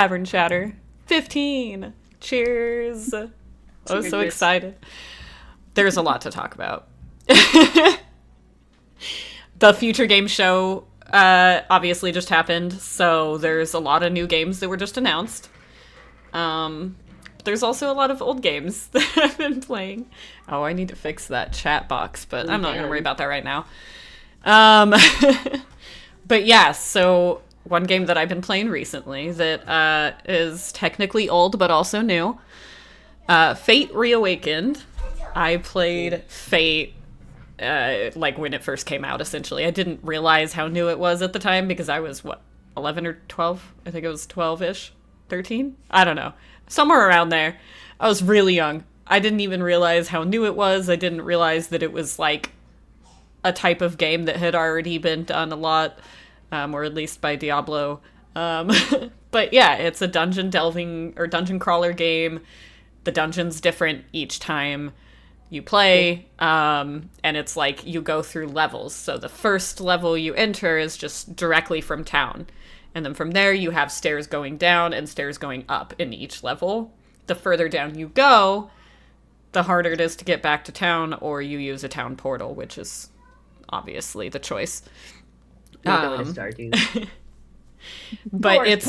Tavern Chatter 15. Cheers. I was so excited. There's a lot to talk about. The Future Game Show obviously just happened, so there's a lot of new games that were just announced. There's also a lot of old games that I've been playing. Oh, I need to fix that chat box, but I'm not going to worry about that right now. But yeah, so one game that I've been playing recently that is technically old but also new. Fate Reawakened. I played Fate like when it first came out, essentially. I didn't realize how new it was at the time because I was, 11 or 12? I think it was 12-ish. 13? I don't know. Somewhere around there. I was really young. I didn't even realize how new it was. I didn't realize that it was like a type of game that had already been done a lot, or at least by Diablo. But yeah, it's a dungeon delving or dungeon crawler game. The dungeon's different each time you play, and it's like you go through levels. So the first level you enter is just directly from town. And then from there you have stairs going down and stairs going up in each level. The further down you go, the harder it is to get back to town, or you use a town portal, which is obviously the choice. Not going to start, dude. But it's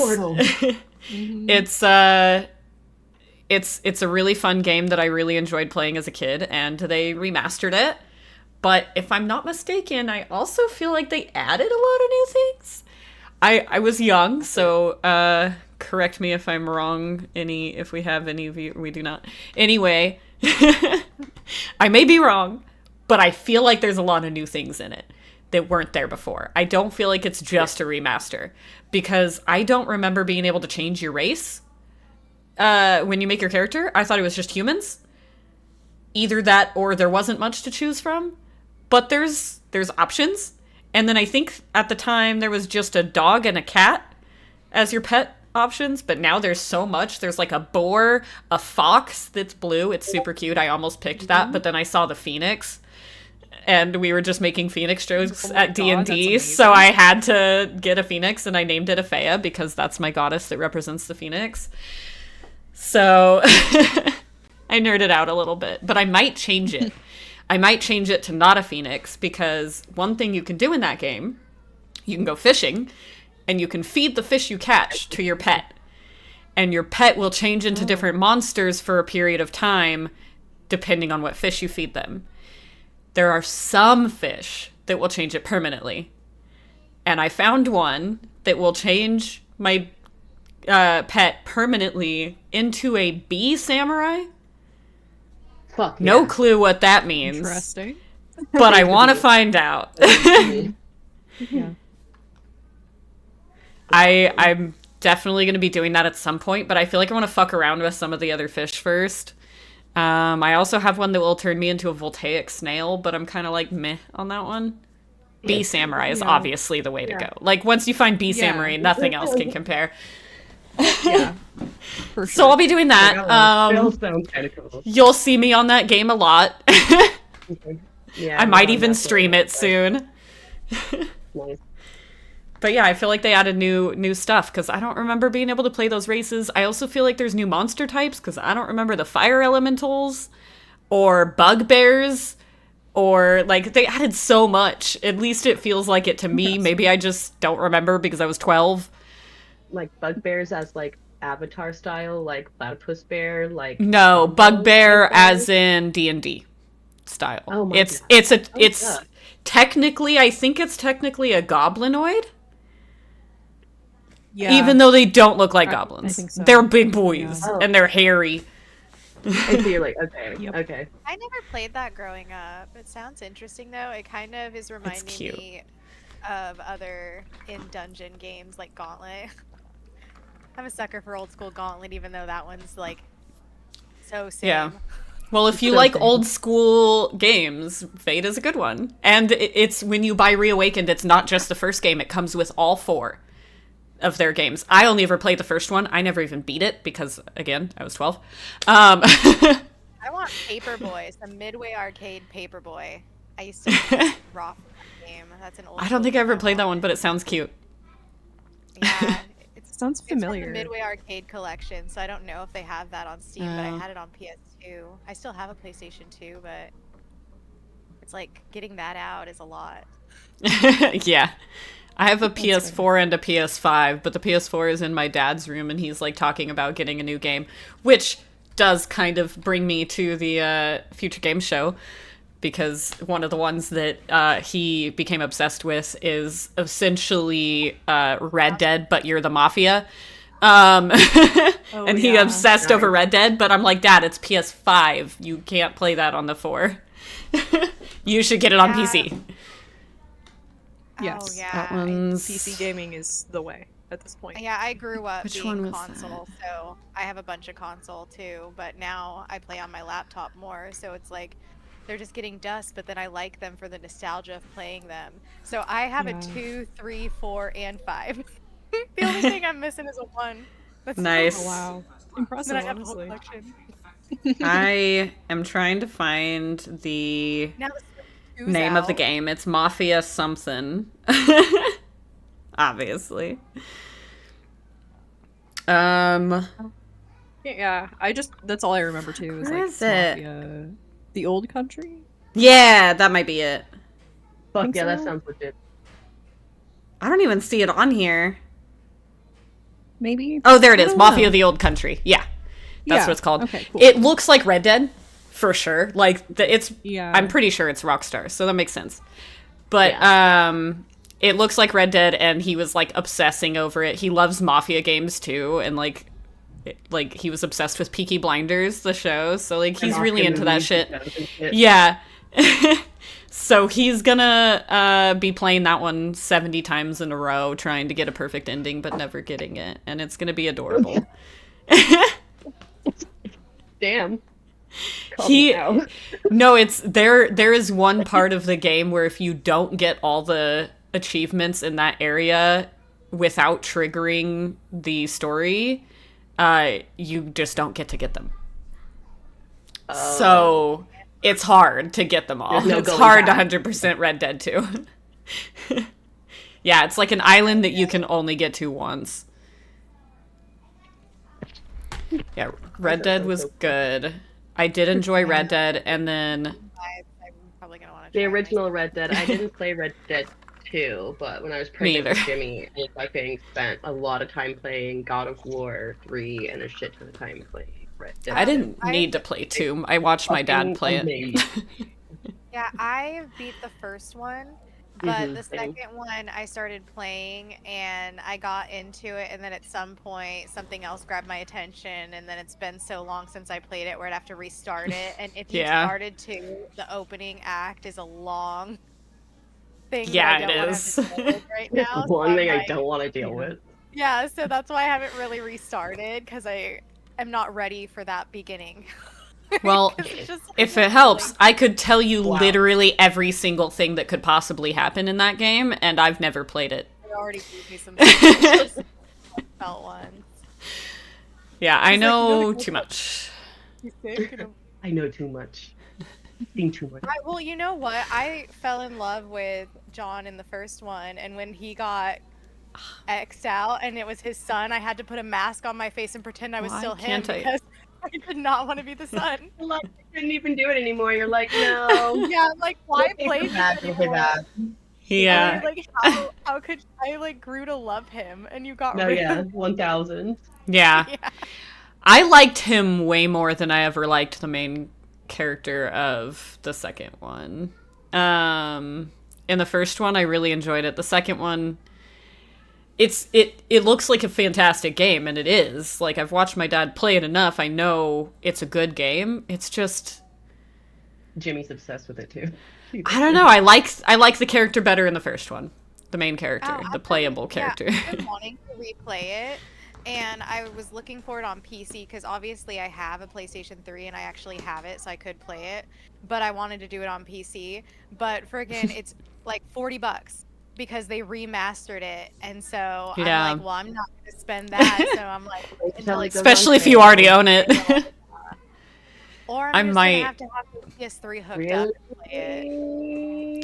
a really fun game that I really enjoyed playing as a kid, and they remastered it. But if I'm not mistaken, I also feel like they added a lot of new things. I was young, so correct me if I'm wrong. If we have any of you, we do not. Anyway, I may be wrong, but I feel like there's a lot of new things in it that weren't there before. I don't feel like it's just a remaster, because I don't remember being able to change your race when you make your character. I thought it was just humans. Either that or there wasn't much to choose from. But there's options. And then I think at the time there was just a dog and a cat as your pet options, but now there's so much. There's like a boar, a fox that's blue. It's super cute. I almost picked that, but then I saw the phoenix, and we were just making phoenix jokes at D&D, so I had to get a phoenix, and I named it Aphea because that's my goddess that represents the phoenix. So I nerded out a little bit, but I might change it. I might change it to not a phoenix, because one thing you can do in that game, you can go fishing, and you can feed the fish you catch to your pet. And your pet will change into different monsters for a period of time, depending on what fish you feed them. There are some fish that will change it permanently. And I found one that will change my pet permanently into a bee samurai. Fuck No yeah. clue what that means. Interesting. But I want to find out. Yeah. I'm definitely going to be doing that at some point, but I feel like I want to fuck around with some of the other fish first. I also have one that will turn me into a voltaic snail, but I'm kind of like meh on that one. Bee samurai is obviously the way to go. Like, once you find bee samurai, nothing else can compare. Yeah. For sure. So I'll be doing that. Still sounds kind of cool. You'll see me on that game a lot. Yeah, I might no, even that's stream it soon. nice. But yeah, I feel like they added new stuff, because I don't remember being able to play those races. I also feel like there's new monster types, because I don't remember the fire elementals or bugbears, or like they added so much. At least it feels like it to me. Maybe I just don't remember because I was 12. Like bugbears as like Avatar style, like platypus bear, like No, bugbear like as in D&D style. Oh my it's God. it's God. technically, I think it's technically a goblinoid. Yeah. Even though they don't look like goblins. I think so. They're big boys, Yeah. and they're hairy. And so you're like, okay, Yep. okay. I never played that growing up. It sounds interesting though. It kind of is reminding cute. me of other in-dungeon games like Gauntlet. I'm a sucker for old school Gauntlet, even though that one's like so same. Yeah. Well, if you So like same. old school games, Fate is a good one. And it's when you buy Reawakened, it's not just the first game. It comes with all 4 of their games. I only ever played the first one. I never even beat it because, again, I was 12. I want Paperboy, some Midway Arcade Paperboy. I used to rock that game. That's an old. I don't think I ever played that one, but it sounds cute. Yeah, it's sounds It's from the familiar. Midway Arcade Collection, so I don't know if they have that on Steam, but I Oh. had it on PS2. I still have a PlayStation 2, but it's like getting that out is a lot. Yeah. I have a That's PS4 and a PS5, but the PS4 is in my dad's room and he's like talking about getting a new game, which does kind of bring me to the future game show, because one of the ones that he became obsessed with is essentially Red Dead, but you're the mafia. And he yeah. obsessed over Red Dead, but I'm like, Dad, it's PS5. You can't play that on the 4. You should get it on Yeah. PC. Yes. Oh, yeah. That one's PC gaming is the way at this point. Yeah, I grew up Which being one was console, so I have a bunch of console too, but now I play on my laptop more, so it's like they're just getting dust, but then I like them for the nostalgia of playing them. So I have Yeah. a 2, 3, 4, and 5. The only thing I'm missing is a 1. That's Nice. Oh wow. Then Impressive, I have the whole honestly. collection. I am trying to find the Now the Switch 2's name of the out. game. It's Mafia something. Obviously. Yeah, that's all I remember too. Is Where like is it? Mafia, the old country. Yeah, that might be it. Fuck Think yeah, that so? sounds legit. I don't even see it on here. Maybe. Oh, there it I is. don't Mafia know. the Old Country. Yeah. That's Yeah, what it's called. okay, cool. It looks like Red Dead, for sure. Like it's Yeah. I'm pretty sure it's Rockstar, so that makes sense. But it looks like Red Dead, and he was like obsessing over it. He loves Mafia games too, and like he was obsessed with Peaky Blinders, the show. So like he's really into that shit. Yeah. So he's gonna be playing that one 70 times in a row, trying to get a perfect ending, but never getting it, and it's gonna be adorable. Damn. He- Calm No, it's there is one part of the game where if you don't get all the achievements in that area without triggering the story, you just don't get to get them. So it's hard to get them all. There's no It's going hard back. to 100% Red Dead 2. Yeah, it's like an island that you can only get to once. Yeah, Red Dead was good. I did enjoy Red Dead, and then I'm probably gonna want to The original Red Dead. I didn't play Red Dead 2, but when I was pregnant with either. Jimmy, I fucking spent a lot of time playing God of War 3 and a shit ton of time playing Red Dead. I didn't need to play 2. I watched my dad play it. Amazing. Yeah, I beat the first one, but Mhm, the same. second one I started playing and I got into it, and then at some point something else grabbed my attention, and then it's been so long since I played it where I'd have to restart it. And if you Yeah. started to, the opening act is a long thing. Yeah, that I it don't is. want to deal with right It's now. the so one I'm thing I like- don't want to deal with. Yeah, so that's why I haven't really restarted, because I am not ready for that beginning. Well, 'Cause it's just, like, if it helps, I could tell you Wow. literally every single thing that could possibly happen in that game, and I've never played it. It already gave me some felt ones. Yeah, I He's like, know "No, too much. I know too much. Think too much. Well, you know what? I fell in love with John in the first one, and when he got X'd out and it was his son, I had to put a mask on my face and pretend I was Why still him can't I- because I did not want to be the son. Like, you couldn't even do it anymore. You're like, no. Yeah, I'm like, why Don't play take this the badge over anymore? that. Yeah. Like, how could I like grew to love him and you got No, rid yeah, of 1000. Yeah. Yeah. I liked him way more than I ever liked the main character of the second one. In the first one, I really enjoyed it. The second one, it looks like a fantastic game, and it is. Like, I've watched my dad play it enough. I know it's a good game. It's just, Jimmy's obsessed with it too. I don't know. I like the character better in the first one. The main character, Oh, the playable character. Yeah, I've been wanting to replay it, and I was looking for it on PC because obviously I have a PlayStation 3 and I actually have it, so I could play it. But I wanted to do it on PC. But friggin', it's like $40 because they remastered it, and so Yeah. I'm like, well, I'm not gonna spend that. So I'm like, until it goes on Especially if you sale. already own it. Or I'm I just might- gonna have to have the PS3 hooked up to play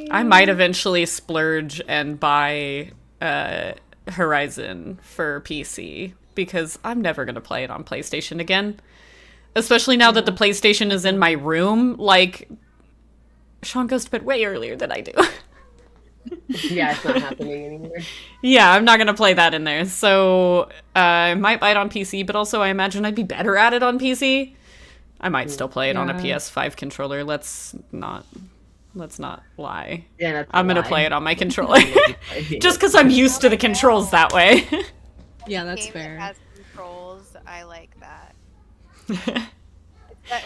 it. I might eventually splurge and buy Horizon for PC because I'm never going to play it on PlayStation again. Especially now that the PlayStation is in my room. Like, Sean goes to bed way earlier than I do. Yeah, it's not happening anymore. Yeah, I'm not going to play that in there. So I might buy it on PC, but also I imagine I'd be better at it on PC. I might still play it on a Yeah. PS5 controller. Let's not lie. Yeah, that's I'm a gonna lie. play it on my controller. Just because I'm used to the controls that way. Yeah, that's Game fair. that has controls, I like that.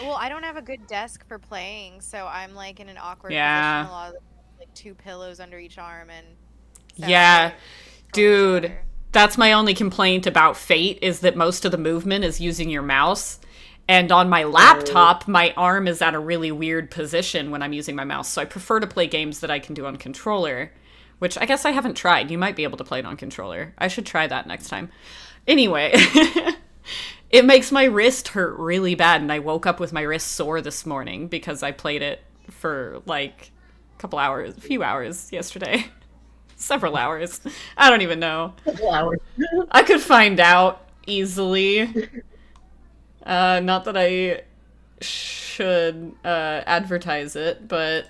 Well, I don't have a good desk for playing, so I'm like in an awkward Yeah. position a lot of the, like 2 pillows under each arm and so Yeah, controllers dude. better. That's my only complaint about Fate is that most of the movement is using your mouse. And on my laptop, my arm is at a really weird position when I'm using my mouse. So I prefer to play games that I can do on controller, which I guess I haven't tried. You might be able to play it on controller. I should try that next time. Anyway, it makes my wrist hurt really bad. And I woke up with my wrist sore this morning because I played it for like a few hours yesterday. Several hours. I don't even know. Wow. I could find out easily. Not that I should advertise it, but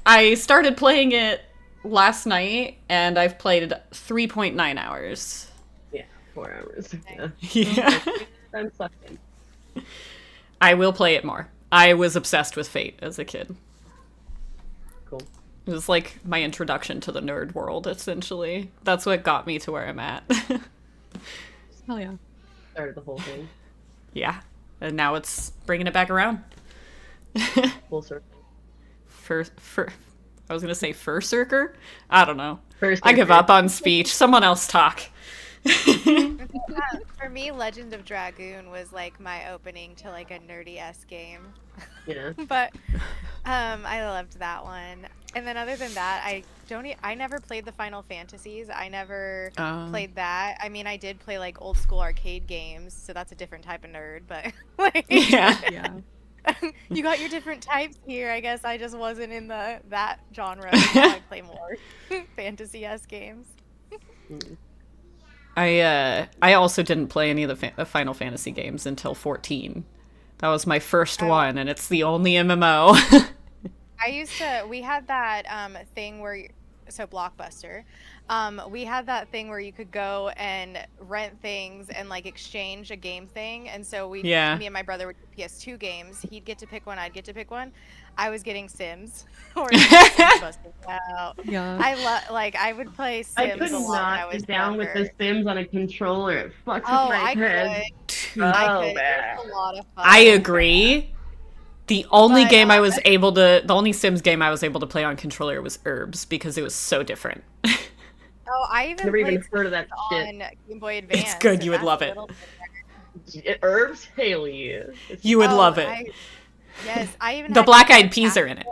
I started playing it last night, and I've played 3.9 hours. Yeah, 4 hours. Yeah. Yeah. I'm sucking. I will play it more. I was obsessed with Fate as a kid. Cool. It was like my introduction to the nerd world, essentially. That's what got me to where I'm at. Hell yeah. Started the whole thing. Yeah. And now it's bringing it back around. Full circle. I was gonna say fur-circer? I don't know. First, I give up on speech. Someone else talk. For me, Legend of Dragoon was like my opening to like a nerdy-esque game. Yeah. But I loved that one. And then other than that, I never played the Final Fantasies. I never played that. I mean, I did play like old school arcade games, so that's a different type of nerd, but like Yeah. Yeah. you got your different types here. I guess I just wasn't in that genre. I play more fantasy-esque games. I also didn't play any of the Final Fantasy games until 14. That was my first one, and it's the only MMO. We had that thing where, so Blockbuster, we had that thing where you could go and rent things and like exchange a game thing. And so me and my brother would get PS2 games. He'd get to pick one, I'd get to pick one. I was getting Sims or busting out. Yeah. I would play I Sims could a lot when I not was get down with younger. the Sims on a controller. It fucks Oh, with my I head. could. I Oh, could. man. It's a lot of fun. I agree. The only But, the only Sims game I was able to play on controller was Herbs because it was so different. Oh, I even Never even played heard of that shit. on Game Boy Advance. It's good, and you would that's love a it. little Herbs? Hell yeah. You would Oh, love it. Yes, I even The had black-eyed Game Boy peas are in it.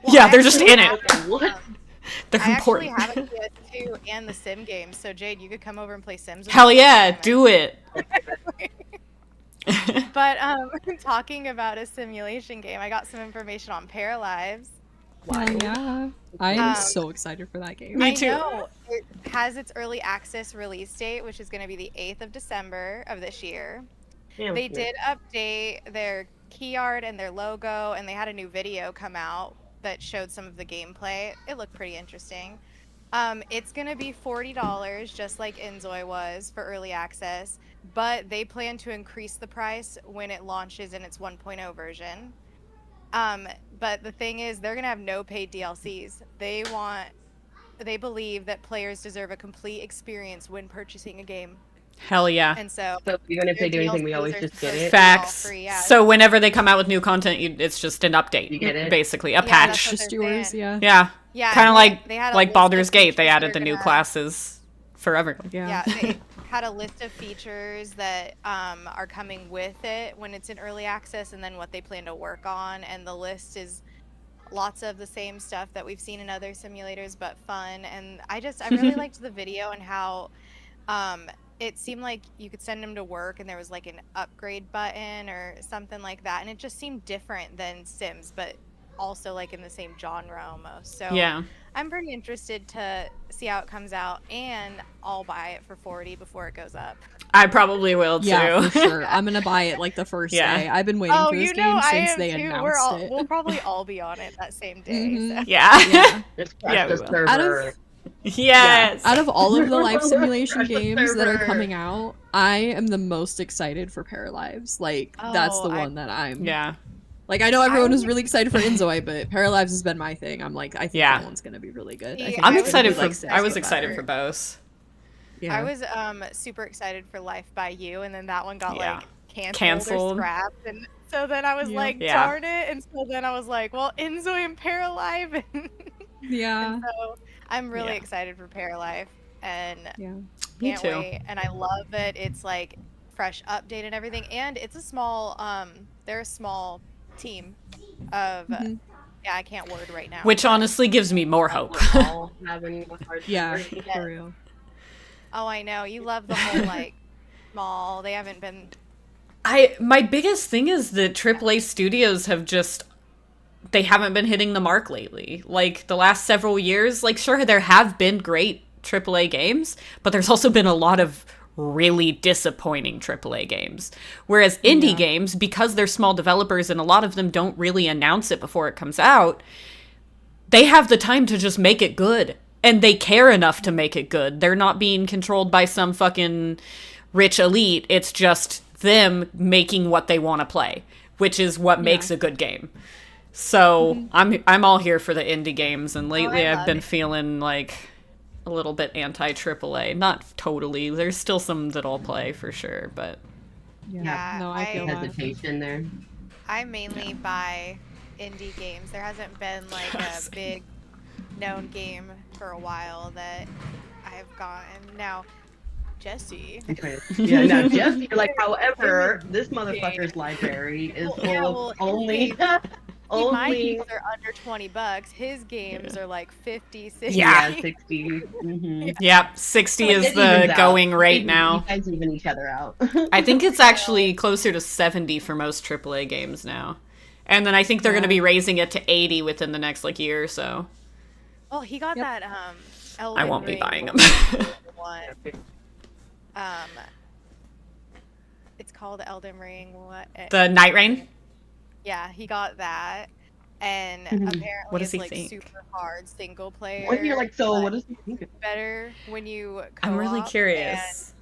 Well, Yeah, I they're just actually in it. have, What? They're I important. actually have a PS2 and the Sim games, so Jade, you could come over and play Sims with Hell me yeah, sometime. do it. But talking about a simulation game, I got some information on Paralives. Hell yeah. I am Um, so excited for that game. Me I too. know it has its early access release date, which is going to be the 8th of December of this year. Damn, They shit. did update their key art and their logo, and they had a new video come out that showed some of the gameplay. It looked pretty interesting. It's going to be $40, just like Inzoi was for early access, but they plan to increase the price when it launches in its 1.0 version. But the thing is, they're going to have no paid DLCs. They believe that players deserve a complete experience when purchasing a game. Hell yeah. And so So even if they do anything, we DLCs always are just get supposed it. to be all Facts. free, yeah. So whenever they come out with new content, it's just an update. You get it? Basically, a Yeah, that's patch. what Just they're yours, saying. yeah. Yeah. Yeah, Kind of and like they had a like list of Baldur's Gate, they features added they're the new gonna- classes for everyone. Yeah. Yeah, they had a list of features that are coming with it when it's in early access, and then what they plan to work on. And the list is lots of the same stuff that we've seen in other simulators, but fun. And I really liked the video and how it seemed like you could send them to work, and there was like an upgrade button or something like that, and it just seemed different than Sims. But also like in the same genre almost. So Yeah. I'm pretty interested to see how it comes out, and I'll buy it for 40 before it goes up. I probably will too. Yeah, for sure. I'm gonna buy it like the first Yeah. day. I've been waiting Oh, for this you know game I since am they too. announced it. We'll probably all be on it that same day. Mhm. So. Yeah. Yeah. Just Yeah, crash we the will. server. Yes. Out of all of the life simulation Crash the games that are server. coming out, I am the most excited for Paralives. Like, that's the one that I'm. Yeah. Like, I know everyone I was really excited for Inzoi, but Paralives has been my thing. I'm like, I think Yeah. that one's gonna be really good. See, I think I'm it's gonna excited be for. like I was System excited Matter. for both. Yeah. I was super excited for Life by You, and then that one got Yeah. like canceled Canceled. or scrapped, and so then I was Yep. like, Yeah. darn it, and so then I was like, well, Inzoi and Paralive, Yeah. and so I'm really Yeah. excited for Paralive, and Yeah. Me can't too. wait, and I love that it's like fresh update and everything, and it's a small they're a small team of Mhm. yeah, I can't word right now, Which but- honestly gives me more hope. We're all having a hard time Yeah, breathing. for real. oh, I know you love the whole like small. They haven't been. My biggest thing is that AAA studios have just they haven't been hitting the mark lately. Like the last several years, like sure there have been great AAA games, but there's also been a lot of really disappointing AAA games. Whereas indie Yeah. games, because they're small developers and a lot of them don't really announce it before it comes out, they have the time to just make it good. And they care enough to make it good. They're not being controlled by some fucking rich elite. It's just them making what they want to play, which is what makes a good game. So I'm all here for the indie games, and lately I I've love been it. feeling like a little bit anti AAA. Not totally. There's still some that I'll play for sure, but Yeah, No, I feel that. Hesitation there. I mainly buy indie games. There hasn't been like a Same. big known game for a while that I've gotten. Now, Jesse. Okay. Yeah, no, Jesse, like, however, this motherfucker's library is Well, full yeah, of well, only, see, my only, games are under $20. His games are like 50, 60. Yeah. 60. Mm-hmm. yeah, 60 is It the evens out. going rate You now. guys even each other out. I think it's actually closer to 70 for most AAA games now. And then I think they're going to be raising it to 80 within the next like year or so. Oh, he got Yep. that I Elden won't be Ring buying them. one. It's called Elden Ring. What? The Night Rain? Yeah, he got that, and Mhm. apparently What does it's he like think? super hard single player. When you're like, so but what does he think? better when you I'm really co-op, curious.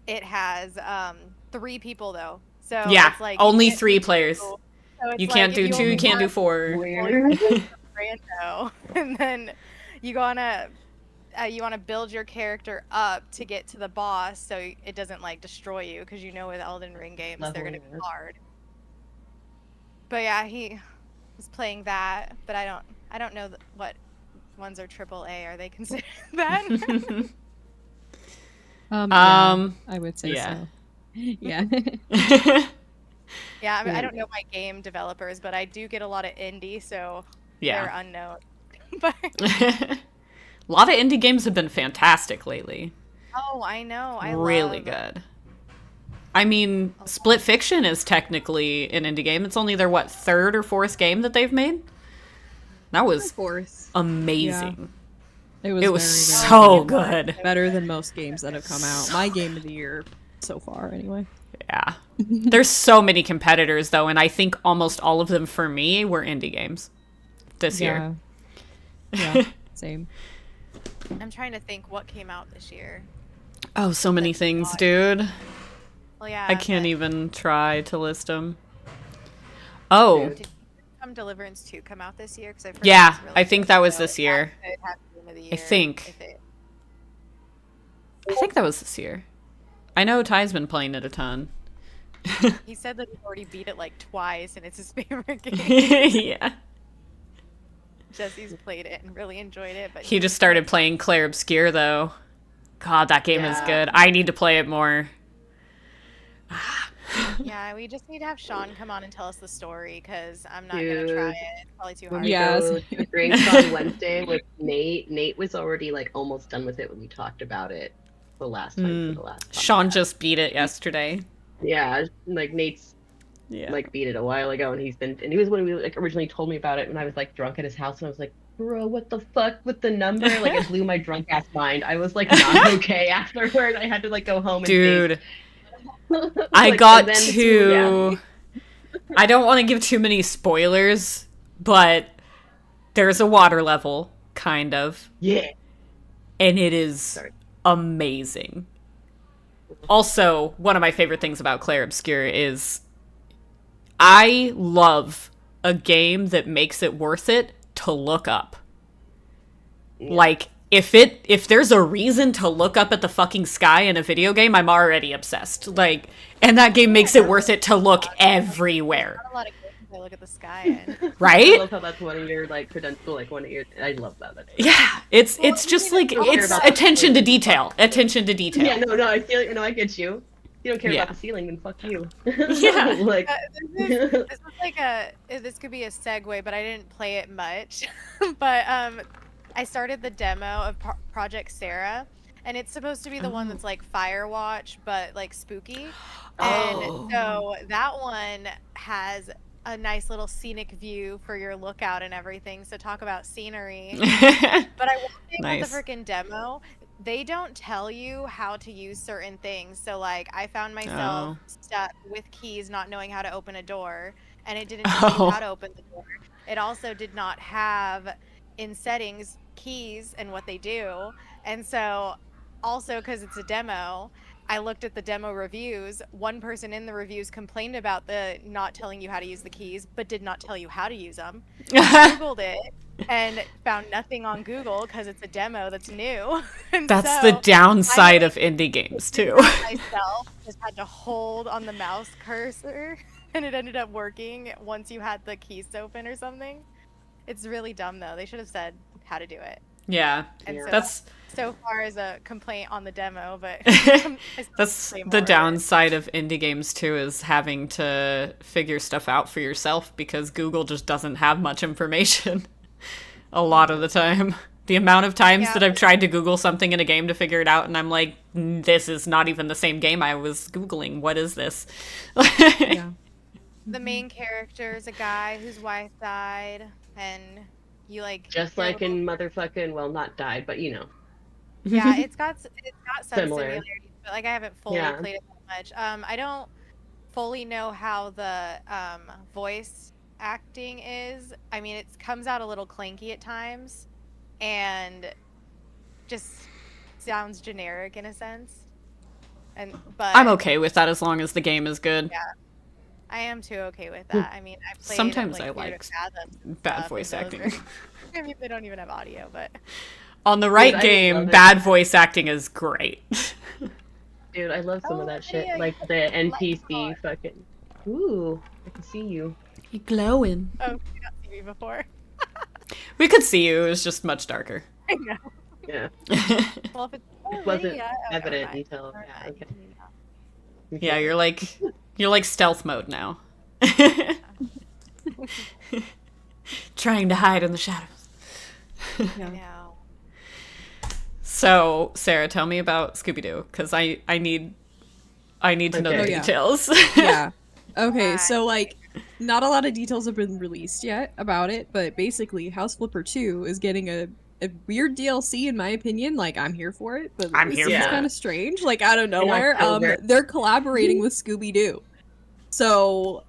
and it has 3 people though, so Yeah, it's like only you can't 3 do players. 2. So it's You like can't if do 2, you only can't do want 4. Weird. rando, and then you wanna build your character up to get to the boss so it doesn't like destroy you, because you know with Elden Ring games they're gonna be Leveling up. hard. But yeah, he was playing that, but I don't know what ones are AAA. Are they considered that? Yeah, I would say yeah. so. Yeah. Yeah, I mean, I don't know my game developers, but I do get a lot of indie, so they're yeah. unknown. But A lot of indie games have been fantastic lately. oh, I know, I Really love good. I mean, Split Fiction is technically an indie game. It's only their, what, 3rd or 4th game that they've made? That was Fourth. amazing. It was, It was very, so very good. better than most games that have come out. My game of the year so far, anyway. Yeah. There's so many competitors, though, and I think almost all of them, for me, were indie games this year. Yeah, same. I'm trying to think what came out this year. Oh, so many things, dude. Well, yeah, I can't but even try to list them. Oh, did Deliverance 2 come out this year? 'Cause I've heard yeah, that's really I think good, that was so this that year. could have Game of the I Year think. if it- I think that was this year. I know Ty's been playing it a ton. He said that he already beat it like twice, and it's his favorite game. Yeah. Jesse's played it and really enjoyed it, but He just started playing Claire Obscure, though. God, that game is Yeah. good. I need to play it more. yeah, we just need to have Sean come on and tell us the story, because I'm not gonna Dude. try it. It's probably too When hard. we Yeah. go to drinks on Wednesday with Nate, Nate was already like almost done with it when we talked about it the last time for the last Sean podcast. just beat it yesterday. Yeah, like Nate's Yeah. like beat it a while ago, and he was when we like originally told me about it when I was like drunk at his house, and I was like, bro, what the fuck with the number? Like it blew my drunk ass mind. I was like not okay afterward. I had to like go home and think. Dude, I Like, got and then, to. I don't want to give too many spoilers, but there's a water level, kind of, Yeah. and it is Sorry. amazing. Also, one of my favorite things about Clair Obscur is I love a game that makes it worth it to look up. Yeah. Like, if there's a reason to look up at the fucking sky in a video game, I'm already obsessed. Like, and that game makes it worth it to look everywhere. Not a lot of games I look at the sky in. Right? I love how that's one of your like credential, like one of your. I love that. That's Yeah, it's just like don't care it's about attention to the- detail. Attention to detail. Yeah, no, I feel no, I get you. You don't care Yeah. about the ceiling, then fuck you. Yeah. like This is like this could be a segue, but I didn't play it much. But I started the demo of Project Sarah, and it's supposed to be the one that's like Firewatch, but like spooky. And Oh. so that one has a nice little scenic view for your lookout and everything. So talk about scenery. But I will say about Nice. the freaking demo, they don't tell you how to use certain things. So like I found myself stuck with keys not knowing how to open a door, and it didn't tell you how to open the door. It also did not have in settings keys and what they do. And so also because it's a demo, I looked at the demo reviews. One person in the reviews complained about the not telling you how to use the keys, but did not tell you how to use them. Googled it and found nothing on Google because it's a demo that's new. And That's so the downside I of indie games too. myself just had to hold on the mouse cursor, and it ended up working once you had the keys open or something. It's really dumb though. They should have said how to do it. Yeah, And so that's so far as a complaint on the demo, but I still that's say more the of it. downside of indie games too, is having to figure stuff out for yourself because Google just doesn't have much information a lot of the time. The amount of times Yeah. that I've tried to Google something in a game to figure it out, and I'm like, this is not even the same game I was Googling. What is this? Yeah. The main character is a guy whose wife died, and you like just you're like a little- in motherfucking not died, but you know. yeah, it's got some Similar. similarities, but like I haven't fully Yeah. played it that much. I don't fully know how the voice acting is. I mean, it comes out a little clanky at times, and just sounds generic in a sense. But I'm okay with that as long as the game is good. Yeah. I am too okay with that. I mean, I played Sometimes like, I Fear to like Fathom bad stuff, voice and those acting. I mean, they don't even have audio, but On the right I game, love it. bad voice acting is great. Dude, I love some of that shit. yeah, Like you the can light NPC on. fucking. Ooh, I can see you. You glowing. oh, you not seen me before. We could see you. It was just much darker. I know. Yeah, Well, if it's it wasn't Lydia, oh, never evident mind. until. Never Yeah, mind. okay. Yeah, you're like stealth mode now. Trying to hide in the shadows. I know. So, Sarah, tell me about Scooby-Doo, because I need to know the Okay. Oh, yeah. details. Yeah. Okay, Right. so like not a lot of details have been released yet about it, but basically House Flipper 2 is getting a weird DLC in my opinion. Like I'm here for it, but I'm this here is for it. kind of strange. Like out of nowhere, October. they're collaborating with Scooby-Doo. So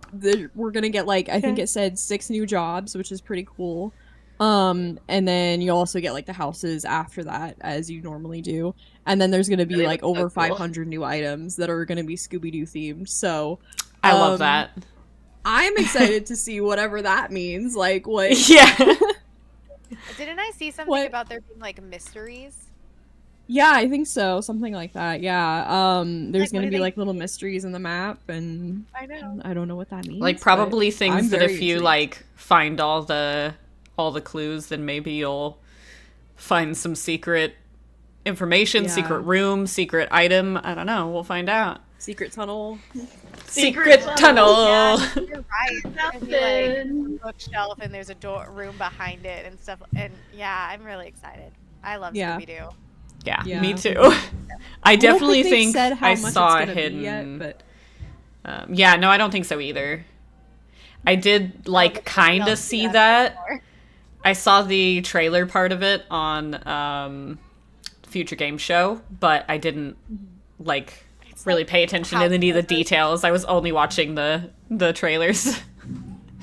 we're gonna get like I think it said 6 new jobs, which is pretty cool. And then you also get like the houses after that, as you normally do. And then there's gonna be They like look so over cool. 500 new items that are gonna be Scooby-Doo themed. So I love Um, that. I'm excited to see whatever that means. Like what? Yeah. Didn't I see something What? about there being like mysteries? Yeah, I think so. Something like that. Yeah. There's Like, what gonna do be they- like little mysteries in the map, and I know. I don't know what that means. Like but probably I'm things that very if you intrigued. like find all the clues, then maybe you'll find some secret information, Yeah. secret room, secret item. I don't know. We'll find out. secret tunnel. Secret tunnel. Yeah, you're right. There'd be, like, Nothing. a bookshelf and there's a room behind it and stuff. And yeah, I'm really excited. I love Yeah. Scooby-Doo. Yeah, Yeah. me too. I definitely don't think, think they've said how I much saw it's a gonna hidden. be yet, but Yeah, no, I don't think so either. I did like kind of see that. I saw the trailer part of it on Future Game Show, but I didn't like really pay attention to any of the details. I was only watching the trailers.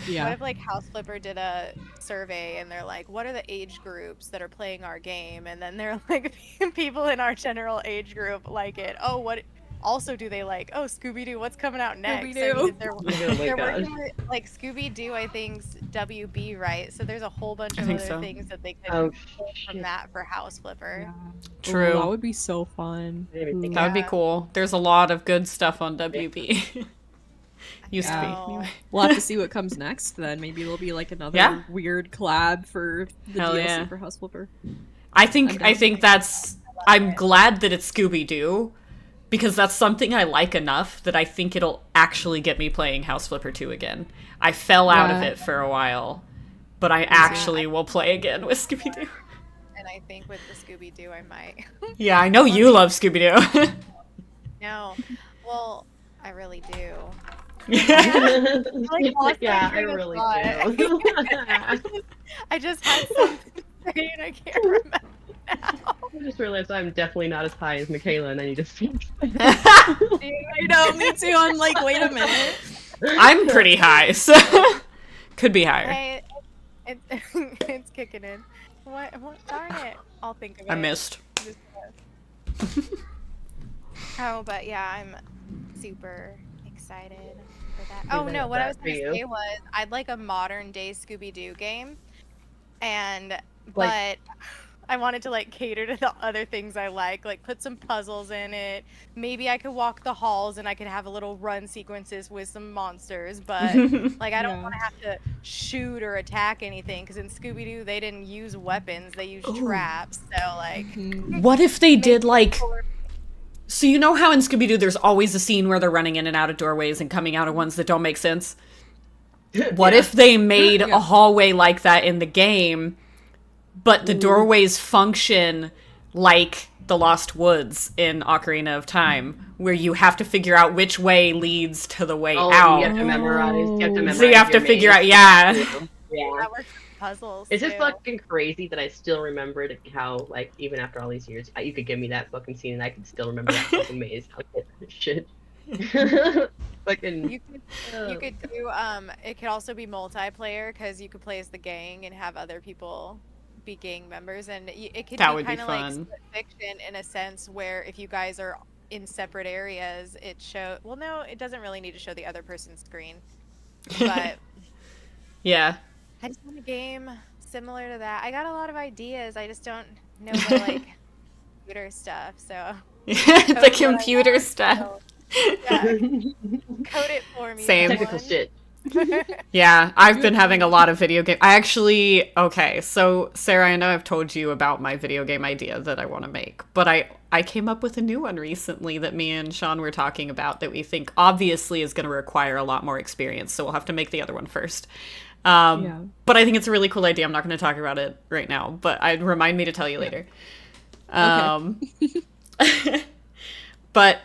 Yeah. What if like House Flipper did a survey and they're like, what are the age groups that are playing our game? And then they're like, people in our general age group like it. Oh, what also do they like? Oh, Scooby-Doo, what's coming out next? I mean, they're working with, like, Scooby-Doo, I think's WB, right? So there's a whole bunch of other things that they could pull from that for House Flipper. Yeah. True. Oh, that would be so fun. That would be cool. There's a lot of good stuff on WB. Used to be. Anyway. We'll have to see what comes next then. Maybe there'll be like another weird collab for the DLC for House Flipper. I think I'm glad that it's Scooby-Doo, because that's something I like enough that I think it'll actually get me playing House Flipper 2 again. I fell out of it for a while, but I actually will play again with Scooby-Doo. And I think with the Scooby-Doo I might. Yeah, I know you love Scooby-Doo. No. Well, I really do. I really do. I just had something to say and I can't remember now. I just realized I'm definitely not as high as Michaela, and I need to speak. I know, me too. I'm like, wait a minute. I'm pretty high, so could be higher. Hey, it's kicking in. What? Darn it! I'll think of it. I missed. Oh, but yeah, I'm super excited for that. Oh no, what I was gonna say was I'd like a modern day Scooby-Doo game, but I wanted to like cater to the other things I like put some puzzles in it. Maybe I could walk the halls and I could have a little run sequences with some monsters, but like I don't want to have to shoot or attack anything, because in Scooby-Doo they didn't use weapons, they used traps. So like, what if they did like? So you know how in Scooby-Doo there's always a scene where they're running in and out of doorways and coming out of ones that don't make sense? What if they made a hallway like that in the game, but the doorways function like the Lost Woods in Ocarina of Time, where you have to figure out which way leads to the way out? You have to memorize. So you have to figure out, Yeah. That works with puzzles. It's just fucking crazy that I still remembered how, like, even after all these years, you could give me that fucking scene and I could still remember that fucking maze. How good that shit. Fucking. You could do it could also be multiplayer, because you could play as the gang and have other people be gang members, and it could be kind of like Split Fiction in a sense, where if you guys are in separate areas, it doesn't really need to show the other person's screen, but yeah, I just want a game similar to that. I got a lot of ideas, I just don't know the like computer stuff, so the computer stuff. Yeah. Code it for me. Same. Technical shit. Yeah, I've been having a lot of video game. So Sarah, I know I've told you about my video game idea that I want to make, but I came up with a new one recently that me and Sean were talking about that we think obviously is going to require a lot more experience, so we'll have to make the other one first. But I think it's a really cool idea. I'm not going to talk about it right now, but remind me to tell you later. But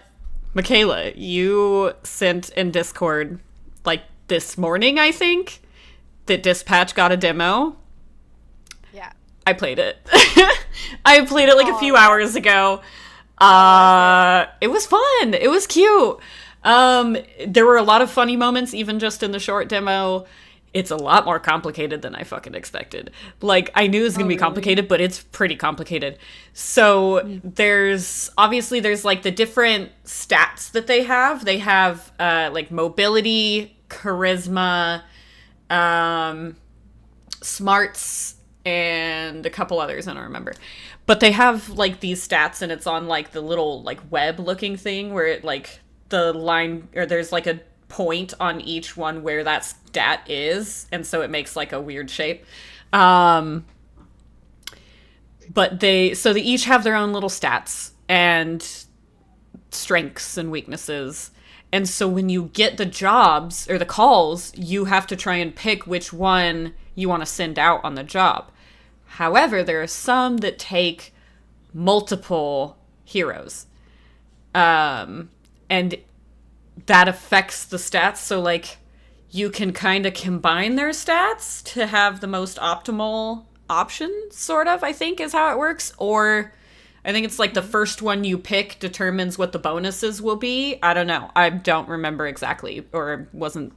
Michaela, you sent in Discord like this morning, I think, that Dispatch got a demo. Yeah. I played it. I played it like a few hours ago. It was fun. It was cute. There were a lot of funny moments, even just in the short demo. It's a lot more complicated than I fucking expected. Like, I knew it was going to be complicated, but it's pretty complicated. So there's like the different stats that they have. They have like mobility, charisma, smarts, and a couple others I don't remember. But they have like these stats, and it's on like the little like web looking thing where it like the line, or there's like a point on each one where that stat is, and so it makes like a weird shape. But they each have their own little stats and strengths and weaknesses. And so when you get the jobs or the calls, you have to try and pick which one you want to send out on the job. However, there are some that take multiple heroes. And that affects the stats. So like you can kind of combine their stats to have the most optimal option, sort of, I think is how it works. Or I think it's like the first one you pick determines what the bonuses will be. I don't know. I don't remember exactly, or wasn't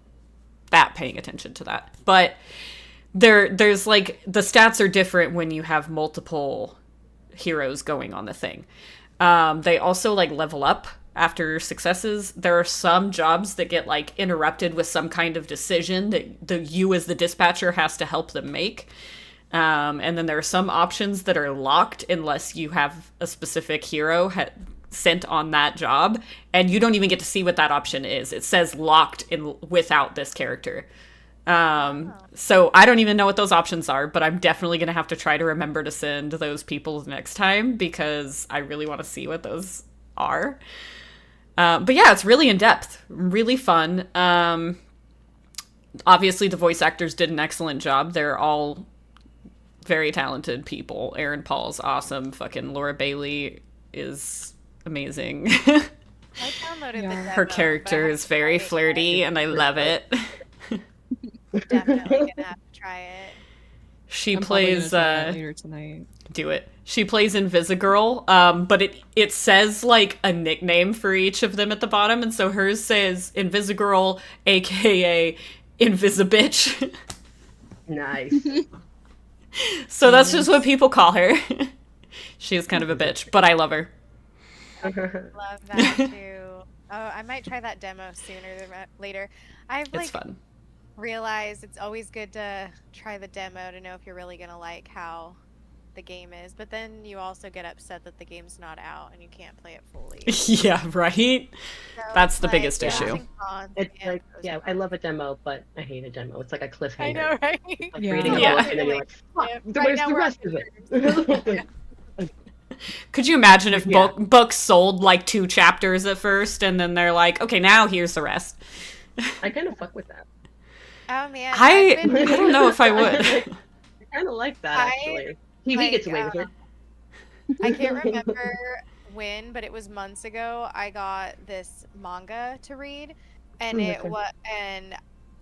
that paying attention to that. But there's like the stats are different when you have multiple heroes going on the thing. They also like level up after successes. There are some jobs that get like interrupted with some kind of decision that you as the dispatcher has to help them make. And then there are some options that are locked unless you have a specific hero sent on that job, and you don't even get to see what that option is. It says locked in without this character. So I don't even know what those options are, but I'm definitely going to have to try to remember to send those people next time because I really want to see what those are. But yeah, it's really in depth, really fun. Obviously the voice actors did an excellent job. They're all very talented people. Aaron Paul's awesome. Fucking Laura Bailey is amazing. I downloaded the demo, Her character is very flirty, and I love it. Definitely gonna have to try it. She I'm probably plays gonna try that later tonight. do it. She plays Invisigirl, but it says like a nickname for each of them at the bottom, and so hers says Invisigirl, aka Invisibitch. Nice. So that's just what people call her. She's kind of a bitch, but I love her. Love that too. Oh, I might try that demo sooner than later. I've It's like fun. realized it's always good to try the demo to know if you're really gonna like how the game is, but then you also get upset that the game's not out and you can't play it fully. Yeah, right? So That's it's the like biggest pros issue. and cons It's and like, pros yeah, and I love a cons. demo, but I hate a demo. It's like a cliffhanger. I know, right? Like Yeah. reading a Yeah. book and then you're like, fuck, Yeah, where's right now the we're rest on of it? Could you imagine if Yeah. books sold like 2 chapters at first, and then they're like, okay, now here's the rest? I kind of fuck with that. Oh man, I I've been don't know if I would. I kind of like that, actually. TV like, gets away with it. I can't remember when, but it was months ago. I got this manga to read, and and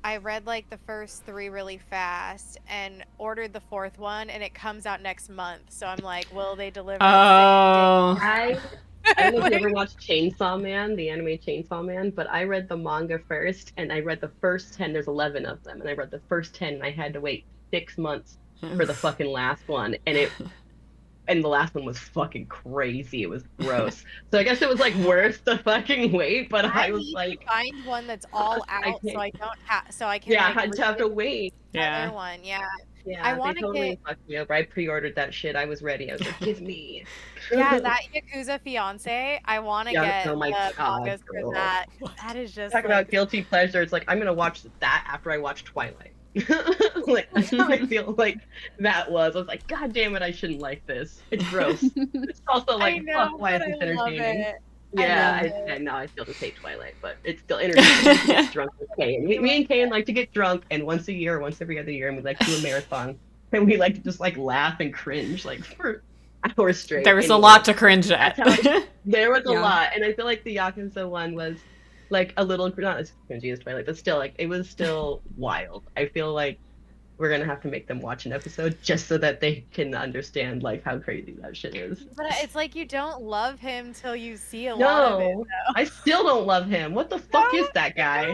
I read like the first 3 really fast, and ordered the 4th one, and it comes out next month. So I'm like, will they deliver? Oh. I don't know if you ever watched Chainsaw Man, the anime Chainsaw Man, but I read the manga first, and I read the first 10. There's 11 of them, and I read the first 10, and I had to wait 6 months for the fucking last one, and the last one was fucking crazy. It was gross. So I guess it was like worth the fucking wait, but I was need like, to find one that's all I out, can't- so I don't have, so I can yeah, I like, had to have to wait. Yeah. another one. Yeah, Yeah, I they wanna totally get- fucked me over. I pre-ordered that shit. I was ready. I was like, give me. yeah, that Yakuza Fiance. I want to Yeah, get oh my the God, mangas for girl. that. That is just Talk like, about guilty pleasure. It's like I'm gonna watch that after I watch Twilight. Like that's how I feel like that was. I was like, God damn it, I shouldn't like this. It's gross. It's also like, I know, fuck, why is but this I love entertaining? it. Yeah, love it. I know. I still just hate Twilight, but it's still entertaining to get drunk with Kane. Me and Kane like to get drunk, and once a year, once every other year, and we like to do a marathon, and we like to just like laugh and cringe like for hours straight. There was a Anyway, lot to cringe at. that's how there was a Yeah. lot, and I feel like the Yakuza one was like a little not as cringy as Twilight, but still like it was still wild. I feel like we're gonna have to make them watch an episode just so that they can understand like how crazy that shit is. But it's like you don't love him till you see a lot of it. No, I still don't love him. What the fuck is that guy?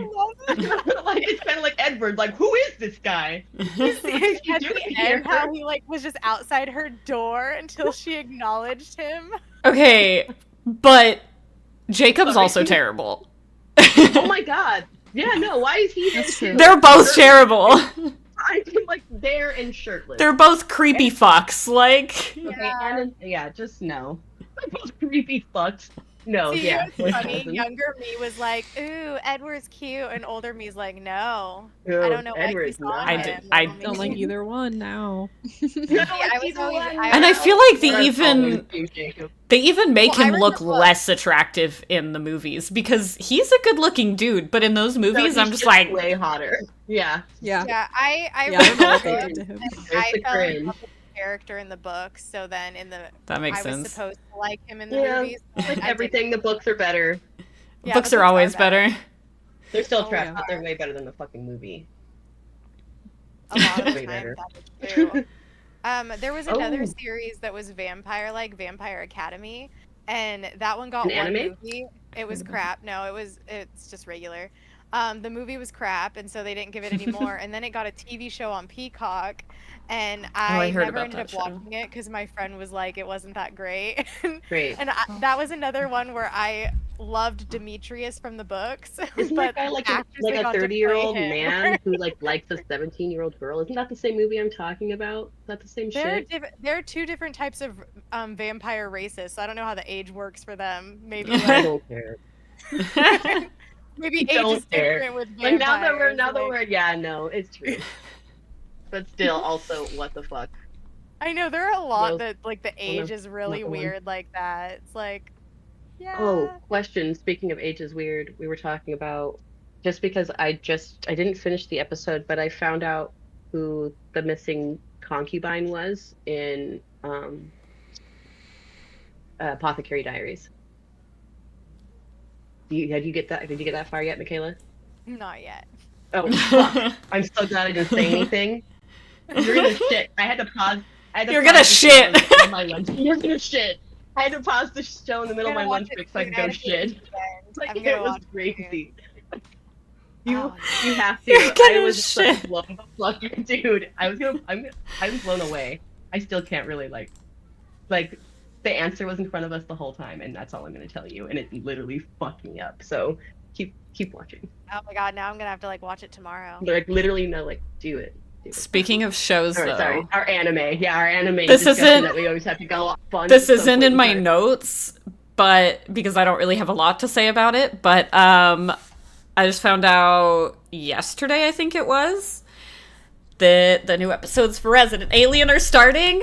Like it's kind of like Edward. Like who is this guy? At you the doing end, here? how he like was just outside her door until she acknowledged him. Okay, but Jacob's Sorry. also terrible. Oh my god. Yeah, no. Why is he? That's there true. too? They're both terrible. I feel like there and shirtless. They're both creepy fucks. Like, Okay, yeah, just no. They're both creepy fucks. No, See, yeah. it was funny. Younger me was like, "Ooh, Edward's cute," and older me's like, "No, No, I don't know what you Edward's saw not. in I him." did- I Little Don't me. like either one now. No, I was either always- one. I and I was feel like they That's even always you, Jacob. make Well, I him read look the book. less attractive in the movies because he's a good-looking dude, but in those No, movies, he's I'm just like, way hotter. Yeah. Yeah. Yeah, I Yeah, I don't know what read they the did to him. book, There's I the fell in cringe. love with the character in the book, so then in the that makes I was sense. supposed to like him in the Yeah, movies. like I everything, the didn't. books are better. Yeah, Books the are always better. They're still Oh, trash, yeah. but they're way better than the fucking movie. A lot of the Way time, better. that is true. There was another Oh. series that was vampire, like Vampire Academy, and that one got An one anime? movie. It was crap. No, it's just regular. The movie was crap, and so they didn't give it anymore. And then it got a TV show on Peacock, and I I heard never about ended that up show. watching it because my friend was like, it wasn't that great. Great. And that was another one where I loved Demetrius from the books, Isn't but that guy the like a actors that got to 30-year-old play him man who like likes a 17-year-old girl? Isn't that the same movie I'm talking about? Is that the same shit? There are two different types of vampire races, so I don't know how the age works for them. Maybe I like don't care. maybe I age don't is care. different with Like vampires. now that like- we're yeah, no, it's true. But still, also, what the fuck? I know there are a lot Those- that like the age is really another one. weird like that. It's like, yeah. Oh, question. Speaking of age is weird, we were talking about just because I didn't finish the episode, but I found out who the missing concubine was in Apothecary Diaries. Did you get that far yet, Michaela? Not yet. Oh, fuck. I'm so glad I didn't say anything. You're gonna shit. I had to pause. You're gonna shit. You're gonna shit. I had to pause the show in the middle of my I'm gonna lunch watch break it so I could go tonight. shit. Like, I'm it gonna was watch it crazy. soon. You Oh, you have to. You're I gonna was so shit. blown the fuck, dude. I was blown away. I still can't really like the answer was in front of us the whole time, and that's all I'm gonna tell you. And it literally fucked me up. So keep watching. Oh my god, now I'm gonna have to like watch it tomorrow. Like literally no, like do it. Speaking of shows, Or, though, sorry, our anime. Yeah, our anime This discussion isn't- that we always have to go off on. this at some isn't point in my time. notes, but because I don't really have a lot to say about it, but I just found out yesterday, I think it was, that the new episodes for Resident Alien are starting.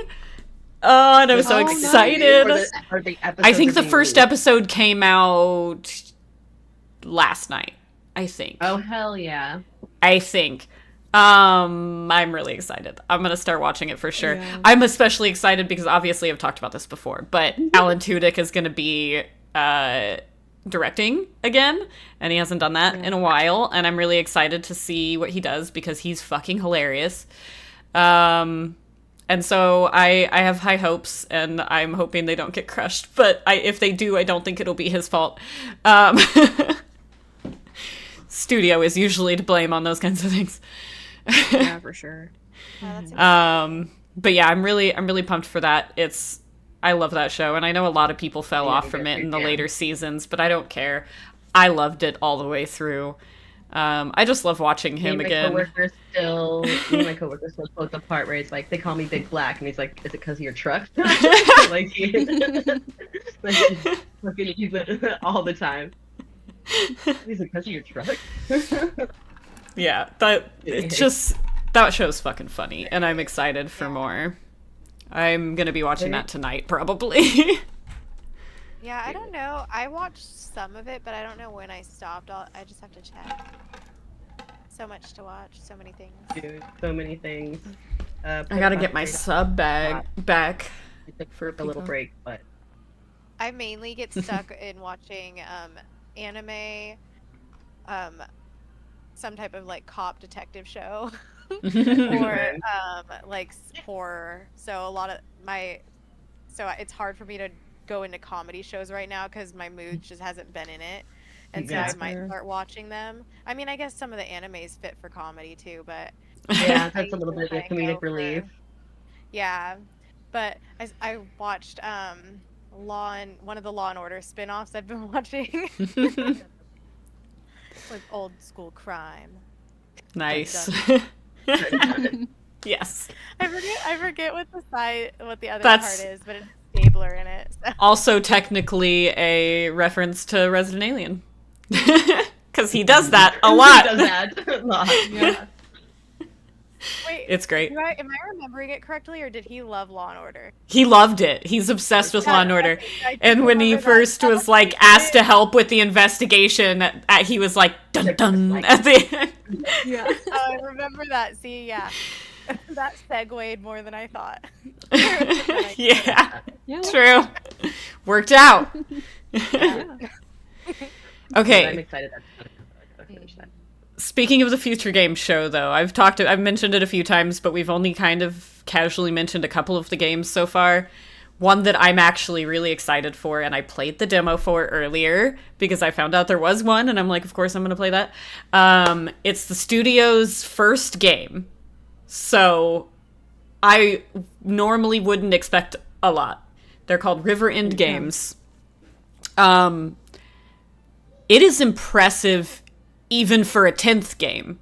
Oh, and I'm so Oh, nice. excited. Or the I episodes think are the being first released. episode came out last night, I think. Oh hell yeah! I think. I'm really excited. I'm gonna start watching it for sure. Yeah. I'm especially excited because obviously I've talked about this before, but Alan Tudyk is gonna be directing again, and he hasn't done that in a while, and I'm really excited to see what he does because he's fucking hilarious. And so I have high hopes, and I'm hoping they don't get crushed. But if they do, I don't think it'll be his fault. Studio is usually to blame on those kinds of things. Yeah, for sure. Yeah, that's But yeah, I'm really pumped for that. I love that show, and I know a lot of people fell Yeah, off me from too, it in the yeah. later seasons, but I don't care. I loved it all the way through. I just love watching him Me and again. my coworker still quote the part where it's like they call me Big Black, and he's like, "Is it because of your truck?" like, like fucking use it all the time. Is it because of your truck? Yeah, that show's fucking funny, and I'm excited for more. I'm gonna be watching that tonight, probably. Yeah, I don't know. I watched some of it, but I don't know when I stopped. I just have to check. So much to watch, so many things. Dude, so many things. I gotta get my sub back. for a little Peacock. break, but I mainly get stuck in watching anime, some type of like cop detective show, or like horror. So a lot of it's hard for me to go into comedy shows right now because my mood just hasn't been in it. And so Yeah. I might Fair. start watching them. I mean, I guess some of the animes fit for comedy too, but yeah, I that's a little bit of a usually go comedic for- relief. Yeah, but I watched one of the Law and Order spin-offs I've been watching with old school crime. Nice. Yes. I forget what the other That's- part is, but it's Stabler in it. So. Also, technically, a reference to Resident Alien. Because he does that a lot. He does that a lot. Yeah. Wait, It's great. am I remembering it correctly, or did he love Law and Order? He loved it. He's obsessed with Law and Order. I do And when he remember that. first was like asked to help with the investigation, he was like dun dun at the end. Yeah. Oh, I remember that. See, yeah, that segued more than I thought. Yeah, Yeah. true. Worked out. Yeah. I'm Okay. excited. finish that. Speaking of the future game show, though, I've mentioned it a few times, but we've only kind of casually mentioned a couple of the games so far. One that I'm actually really excited for, and I played the demo for earlier because I found out there was one, and I'm like, of course I'm going to play that. It's the studio's first game, so I normally wouldn't expect a lot. They're called River End Games. It is impressive even for a 10th game.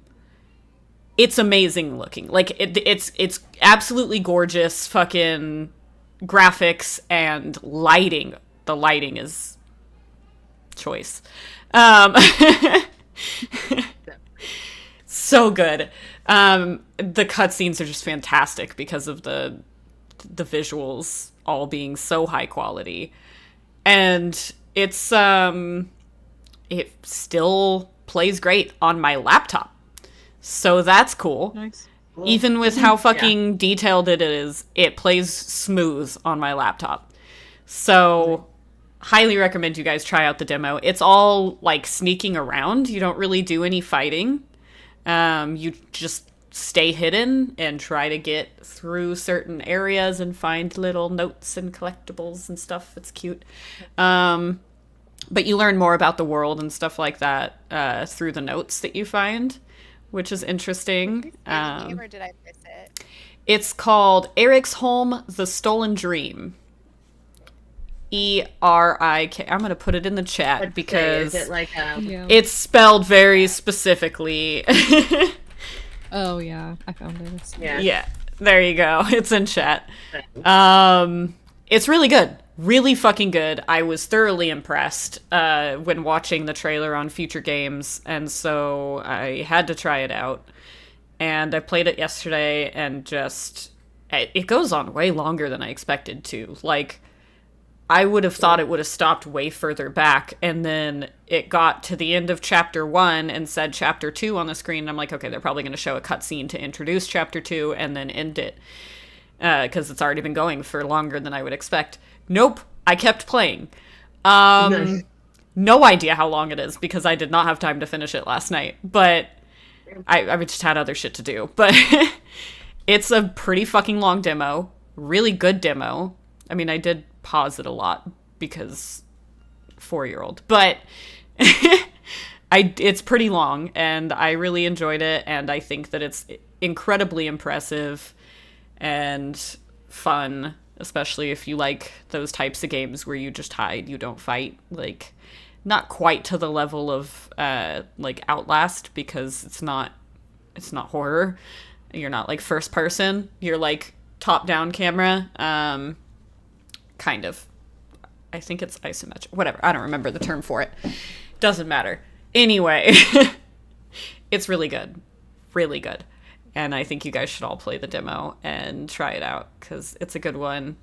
It's amazing looking. Like, it's absolutely gorgeous fucking graphics and lighting. The lighting is choice. So good. The cutscenes are just fantastic because of the visuals all being so high quality. And it's it still plays great on my laptop. So that's cool. Nice. Even with how fucking detailed it is, it plays smooth on my laptop. So highly recommend you guys try out the demo. It's all like sneaking around. You don't really do any fighting. You just stay hidden and try to get through certain areas and find little notes and collectibles and stuff. It's cute. But you learn more about the world and stuff like that through the notes that you find, which is interesting. Game, or did I miss it? It's called Eric's Home: The Stolen Dream. ERIK. I'm going to put it in the chat because is it like it's spelled very specifically. Oh yeah, I found it. Yeah, there you go. It's in chat. It's really good. Really fucking good. I was thoroughly impressed when watching the trailer on Future Games, and so I had to try it out. And I played it yesterday, and it goes on way longer than I expected to. Like, I would have thought it would have stopped way further back, and then it got to the end of Chapter 1 and said Chapter 2 on the screen, and I'm like, okay, they're probably going to show a cutscene to introduce Chapter 2 and then end it, because it's already been going for longer than I would expect. Nope, I kept playing. Nice. No idea how long it is, because I did not have time to finish it last night, but I just had other shit to do. But it's a pretty fucking long demo, really good demo. I mean, I did pause it a lot because 4-year-old, but it's pretty long, and I really enjoyed it, and I think that it's incredibly impressive and fun, especially if you like those types of games where you just hide, you don't fight. Like, not quite to the level of like Outlast, because it's not horror. You're not like first person, you're like top down camera. Kind of. I think it's isometric. Whatever. I don't remember the term for it. Doesn't matter. Anyway, it's really good. Really good. And I think you guys should all play the demo and try it out, because it's a good one.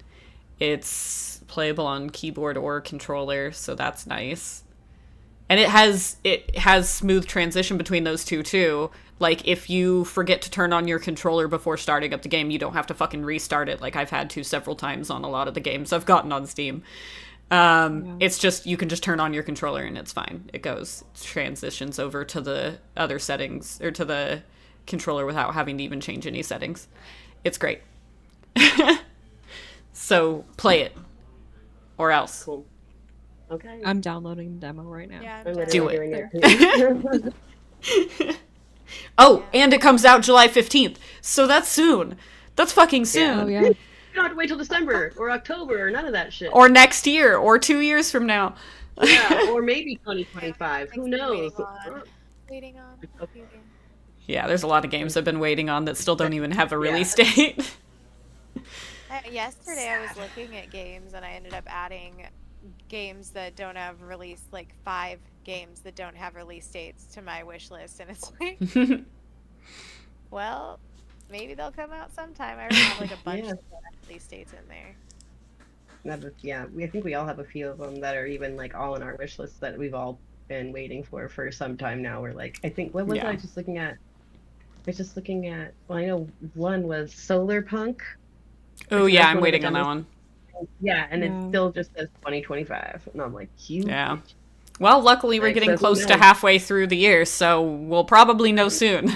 It's playable on keyboard or controller, so that's nice. And it has smooth transition between those two, too. Like, if you forget to turn on your controller before starting up the game, you don't have to fucking restart it, like I've had to several times on a lot of the games I've gotten on Steam. It's just, you can just turn on your controller and it's fine. It transitions over to the other settings, or to the controller, without having to even change any settings. It's great. So, play it. Or else. Cool. Okay. I'm downloading the demo right now. Yeah, I'm Do literally it. doing it. Oh, and it comes out July 15th. So that's soon. That's fucking soon. Oh yeah. You don't have to wait till December or October or none of that shit. Or next year, or 2 years from now. Yeah, or maybe 2025. Who knows? Waiting on. Yeah, there's a lot of games I've been waiting on that still don't even have a release date. Yesterday I was looking at games, and I ended up adding games that don't have release, like 5 games that don't have release dates to my wish list, and it's like, well, maybe they'll come out sometime. I already have like a bunch of release dates in there. Yeah, I think we all have a few of them that are even like all in our wish list that we've all been waiting for some time now. We're like, I think, what was I just looking at? I was just looking at, well, I know one was Solar Punk. Oh yeah, I'm waiting on that one. Yeah, and it still just says 2025, and I'm like, you. Yeah. Well, luckily we're Like, getting so who close to knows? halfway through the year, so we'll probably know soon.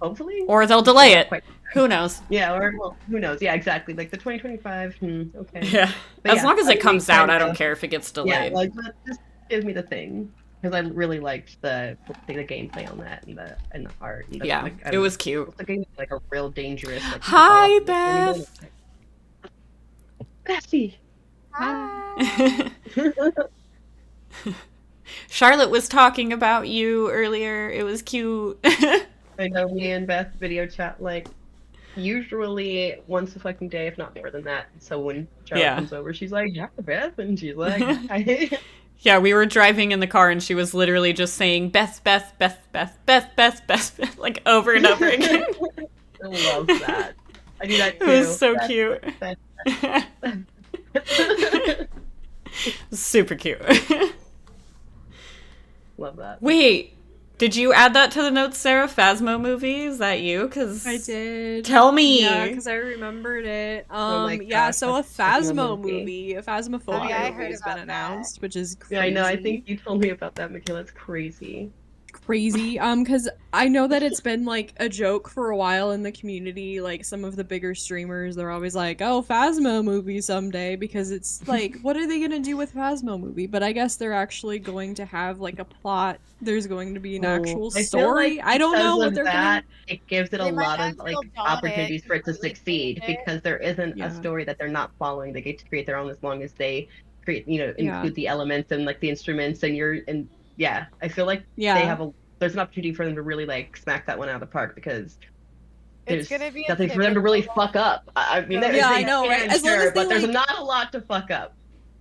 Hopefully. Or they'll delay Not it. quite. Who knows? Yeah, or well, who knows? Yeah, exactly. Like the 2025. Okay. Yeah. But As yeah, long as it we comes out, I kinda- don't care if it gets Yeah, delayed. like just give me the thing because I really liked the gameplay on that and the art. And the, Yeah, like, it was cute. the game like a real dangerous. Like, Hi, people fall off Beth. the- Bessie. Hi. Charlotte was talking about you earlier. It was cute. I know me and Beth video chat like usually once a fucking day, if not more than that. So when Charlotte Yeah. comes over, she's like, "Yeah, Beth," and she's like, "Hi." Yeah, we were driving in the car and she was literally just saying Beth, Beth, Beth, Beth, Beth, Beth, Beth, Beth, like over and over again. I love that. I do that It too. was so Beth, cute. Beth. Super cute. Love that. Wait, did you add that to the notes, Sarah? Phasmo movie? Is that you? Cause I did. Tell me. Yeah, because I remembered it. Oh my Yeah, gosh, so a that's a Phasmo Phasmo movie. movie, a Phasmophobia Oh, yeah, I movie heard has been about that. announced, which is crazy. Yeah, I know. I think you told me about that, Michaela. It's crazy. Crazy. Because I know that it's been like a joke for a while in the community. Like some of the bigger streamers, they're always like, "Oh, Phasmo movie someday," because it's like, what are they gonna do with Phasmo movie? But I guess they're actually going to have like a plot. There's going to be an actual I feel story. like I don't know because what of they're that, it gives it a They might lot of Until like Dawn opportunities for it to completely succeed change it. because there isn't Yeah. a story that they're not following. They get to create their own as long as they create, you know, Yeah. include the elements and like the instruments and yeah, I feel like Yeah. they have there's an opportunity for them to really like smack that one out of the park because It's there's gonna be a nothing for them to really fuck up. I mean, Yeah, they I know, right? can, As long sure, as they, but there's like- not a lot to fuck up.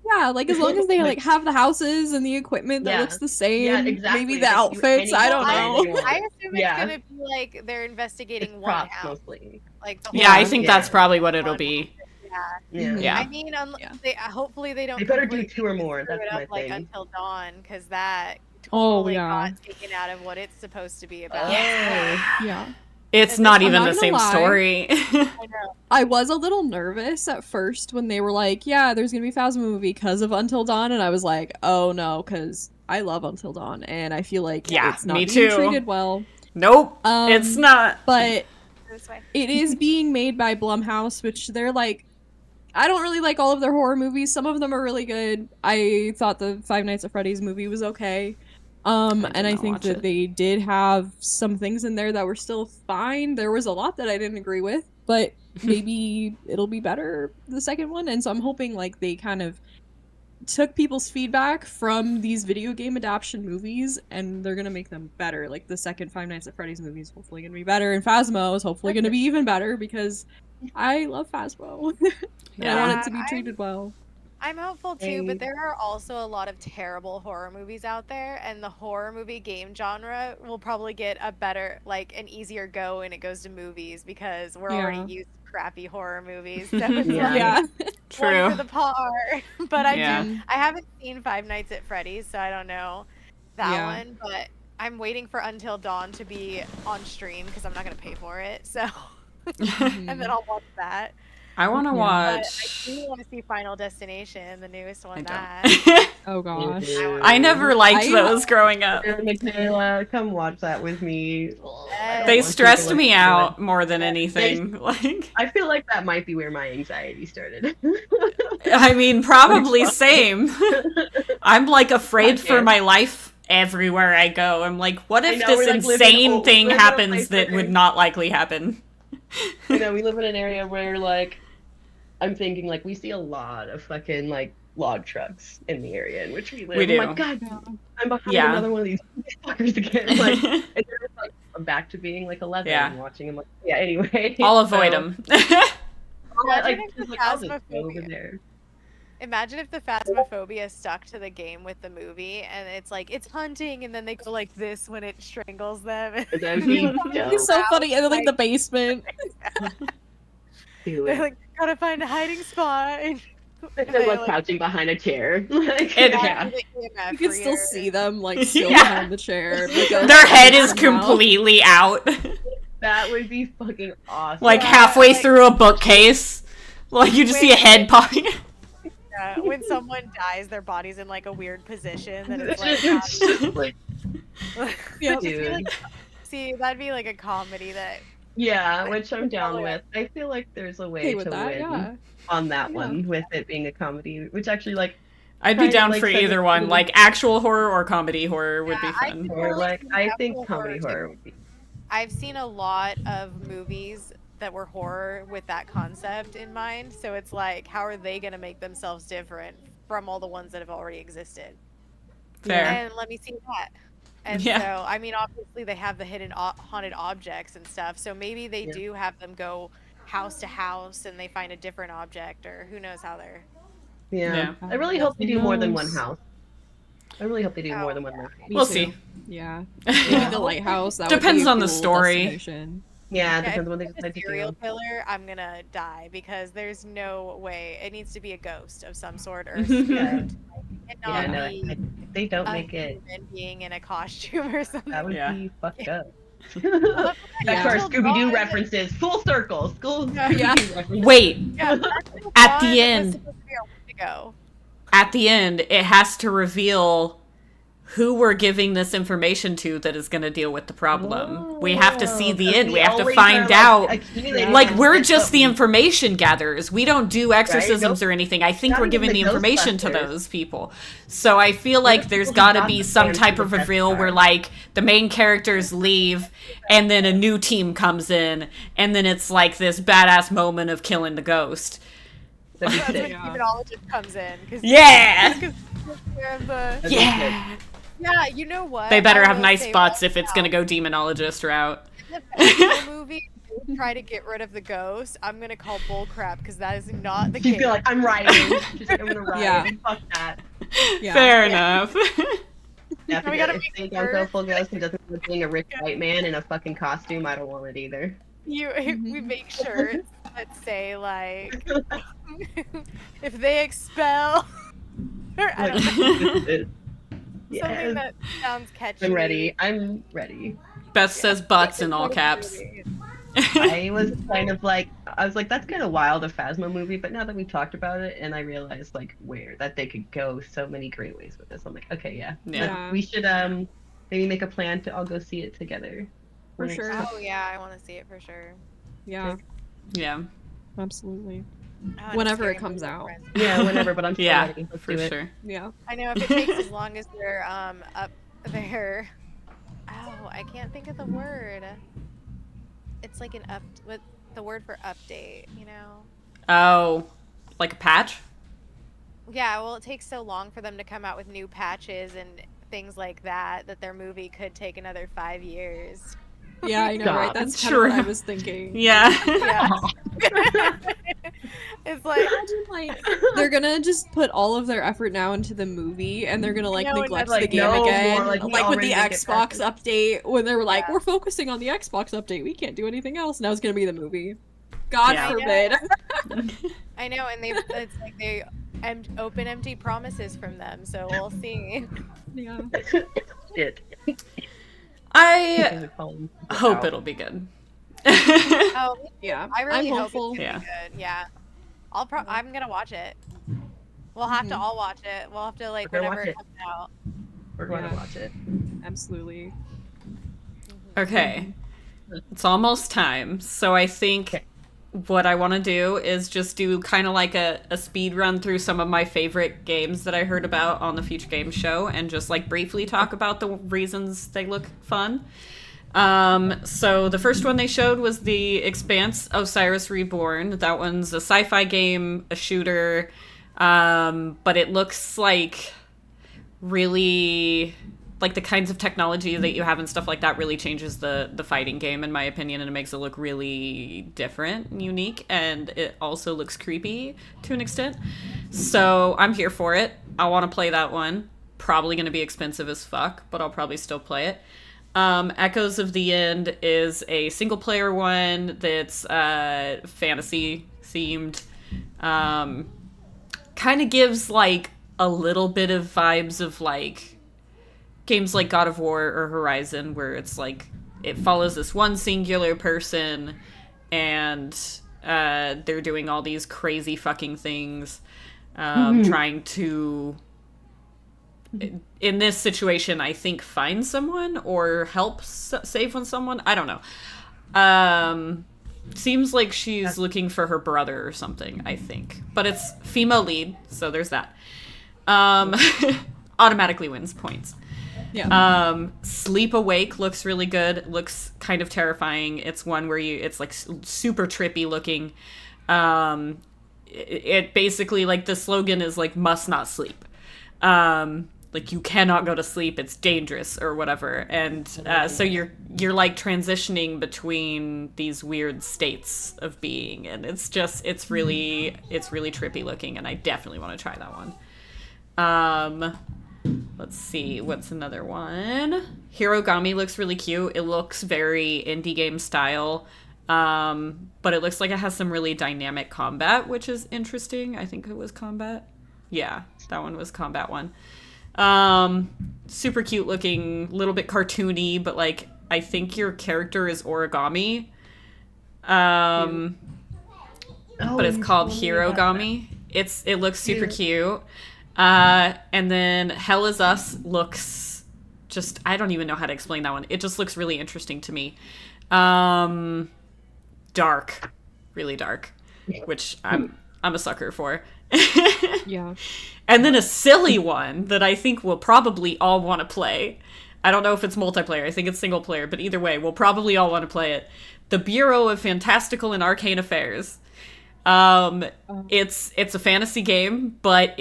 Yeah, like as long as they like have the houses and the equipment that Yeah. looks the same, Yeah, exactly. maybe the They can do outfits. I don't anything know. they want. I assume Yeah. it's gonna be like they're investigating It's one props house, mostly. like the Yeah, I whole think Yeah. that's probably what it'll be. Yeah. Yeah. Mhm. Yeah. I mean, Yeah. they hopefully they don't. They better do completely 2 or more, screw that's it my up like thing. Until Dawn, because that Oh, totally yeah. got taken out of what it's supposed to be about. Yeah. It's And not this- even I'm the not same gonna lie. story. I know. I was a little nervous at first when they were like, "Yeah, there's gonna be a Phasma movie because of Until Dawn," and I was like, "Oh no," because I love Until Dawn, and I feel like Yeah, it's not me being too. treated well. Nope, it's not. But This way. it is being made by Blumhouse, which they're like. I don't really like all of their horror movies. Some of them are really good. I thought the Five Nights at Freddy's movie was okay. did And I not think watch that it. they did have some things in there that were still fine. There was a lot that I didn't agree with, but maybe it'll be better the second one. And so I'm hoping like they kind of took people's feedback from these video game adaptation movies and they're gonna make them better. Like the second Five Nights at Freddy's movie is hopefully gonna be better, and Phasmo is hopefully gonna be even better because I love Phasmo. And I Yeah. want it to be I'm- treated well. I'm hopeful too, Hey. but there are also a lot of terrible horror movies out there, and the horror movie game genre will probably get a better, like, an easier go when it goes to movies because we're Yeah. already used to crappy horror movies. So it's Yeah. like Yeah. True. one for the par. But Yeah. I haven't seen Five Nights at Freddy's, so I don't know that Yeah. one. But I'm waiting for Until Dawn to be on stream because I'm not gonna pay for it. So and then I'll watch that. I want to Yeah. But watch. I do want to see Final Destination, the newest I one. don't. That. Oh gosh. I never liked I- those growing up. Michaela, come watch that with me. I don't They want stressed people me to- out more than anything. Like, I feel like that might be where my anxiety started. I mean, probably same. I'm like afraid for Yeah. my life everywhere I go. I'm like, what I if know, this we're, like, living insane old- thing living in a happens place that where- would not likely happen? You know, we live in an area where like I'm thinking like we see a lot of fucking like log trucks in the area in which we live. We do. I'm like, God, I'm behind Yeah. another one of these fuckers again. Like, and then it's like I'm back to being like 11 Yeah. and watching them. Like, yeah. Anyway, I'll avoid so, them. Like, Imagine if just the like, I'll just go over Phasmophobia- there. Imagine if the Phasmophobia stuck to the game with the movie, and it's like it's hunting, and then they go like this when it strangles them. That'd be dope. It's so funny. And then like the basement. Do They're it. like, gotta find a hiding spot. And And then like crouching behind a chair. Like, It- yeah. You can still see them like still Yeah. behind the chair. But go Their head is somehow. completely out. That would be fucking awesome. Like Yeah, halfway like- through a bookcase. Like you just see a head popping. when someone dies, their body's in like a weird position. That it's It's just like, Yep. dude. see, that'd be like a comedy that. Yeah, which I'm down Color. with. I feel like there's a way Okay to with that, win yeah. on that Yeah. one with it being a comedy, which actually like I'd be kind of, down like, for says either it's one. really- Like actual horror or comedy horror would be I fun. could or totally like see I actual think comedy too. horror would be. I've seen a lot of movies that were horror with that concept in mind. So it's like, how are they going to make themselves different from all the ones that have already existed? Fair. And let me see that. And Yeah. so, I mean, obviously they have the hidden haunted objects and stuff. So maybe they Yeah. do have them go house to house and they find a different object, or who knows how they're. Yeah. Yeah. I really hope they do more than one Knows? house. I really hope they do more Oh, than one house. Me We'll too. see. Yeah. Yeah. Maybe the lighthouse. That Depends would be a on the cool story. destination. Yeah, it Yeah, depends if on what they it's a decide to serial do. killer, I'm gonna die because there's no way. It needs to be a ghost of some sort or a Yeah. spirit. It Yeah, cannot no, be if they don't a make it, human being in a costume or something. that would Yeah. be fucked up. Well, That's Yeah. our Until Scooby Doo Dawn- references. Full circle. Yeah. Scooby-Doo references. Wait, Yeah, At the Dawn was end. supposed to be a week ago. at the end, it has to reveal who we're giving this information to that is going to deal with the problem. We have to see the Oh, end. We have to always find are, out. accumulating Like, this we're shit, just but the we- information gatherers. We don't do exorcisms Nope. or anything. I think Not we're even giving the the information to Ghostbusters. those people. So I feel like there's people got to who be got the some plans type to of the Death reveal Star. where, like, the main characters leave and then a new team comes in and then it's like this badass moment of killing the ghost. That'd be That's when sick. Yeah. demonologist comes in. Yeah! The, That'd be Yeah! yeah, you know what? They better I have will nice say butts right if it's now, going to go demonologist route. in the Festival movie, they try to get rid of the ghost. I'm gonna call bullcrap because that is not the She's case. be like, I'm riding. She's like, I'm gonna ride. Yeah. Fuck that. Yeah. Fair Yeah. enough. Yeah, We gotta if make they sure- don't go full ghost and doesn't end up being a rich white man in a fucking costume, I don't want it either. We Mhm. make shirts that say like, if they expel, or I don't know, Yes. something that sounds catchy. I'm ready. I'm ready. Beth says butts in all It's caps. movie. I was kind of like, I was like, that's kind of wild, a Phasma movie. But now that we talked about it, and I realized like where that they could go so many great ways with this, I'm like, okay, yeah, Yeah. we should maybe make a plan to all go see it together. For next sure. time. Oh yeah, I want to see it for sure. Yeah. Yeah, Absolutely. Oh, and a Whenever scary it comes movie with out. friends. Yeah, whenever. But I'm still yeah, ready. Let's for do it. sure. Yeah. I know if it takes as long as they're up there. Oh, I can't think of the word. It's like an up with the word for update, you know? Oh, like a patch? Yeah, well, it takes so long for them to come out with new patches and things like that that their movie could take another 5 years. Yeah, I know, right? Stop. That's kind of True. what I was thinking. Yeah. Yeah. It's like Imagine, like, they're gonna just put all of their effort now into the movie, and they're gonna like know, and neglect that's, the like, game no again, more, like, we with the already get Xbox past update. When they were like, Yeah. "We're focusing on the Xbox update. We can't do anything else." Now it's gonna be the movie. God Yeah. forbid. I know, and it's like they open empty promises from them, so we'll see. Yeah. Shit. I Calling hope out. it'll be good. Oh, Yeah. I really I'm hope hopeful. it's gonna Yeah. be good. Yeah, I'm gonna watch it. We'll have to Mhm. all watch it. We'll have to like We're gonna whenever watch it it. comes out. We're going Yeah. to watch it. Absolutely. Okay. It's almost time. So I think Okay. what I want to do is just do kind of like a speed run through some of my favorite games that I heard about on the Future Games show and just like briefly talk about the reasons they look fun. So the first one they showed was The Expanse: Osiris Reborn. That one's a sci-fi game, a shooter, but it looks like really like the kinds of technology that you have and stuff like that really changes the fighting game in my opinion, and it makes it look really different and unique, and it also looks creepy to an extent. So I'm here for it. I want to play that one. Probably going to be expensive as fuck, but I'll probably still play it. Echoes of the End is a single player one that's fantasy themed. Kind of gives like a little bit of vibes of like games like God of War or Horizon, where it's like it follows this one singular person and they're doing all these crazy fucking things. trying to, in this situation, I think find someone or help save someone. I don't know. Seems like she's looking for her brother or something, I think. But it's female lead, so there's that. Automatically wins points. Yeah. Sleep Awake looks really good. It looks kind of terrifying. It's one where it's like super trippy looking. It basically, like, the slogan is like must not sleep. Like, you cannot go to sleep, it's dangerous or whatever. And so you're like transitioning between these weird states of being, and it's really trippy looking, and I definitely want to try that one. Let's see, what's another one? Hirogami looks really cute. It looks very indie game style. But it looks like it has some really dynamic combat, which is interesting. I think it was combat. Yeah, that one was combat one. Super cute looking, little bit cartoony, but like I think your character is origami. But it's called Hirogami. It looks super cute. And then Hell Is Us looks just, I don't even know how to explain that one. It just looks really interesting to me. Dark, really dark, which I'm a sucker for. Yeah. And then a silly one that I think we'll probably all want to play. I don't know if it's multiplayer. I think it's single player, but either way, we'll probably all want to play it. The Bureau of Fantastical and Arcane Affairs. It's a fantasy game, but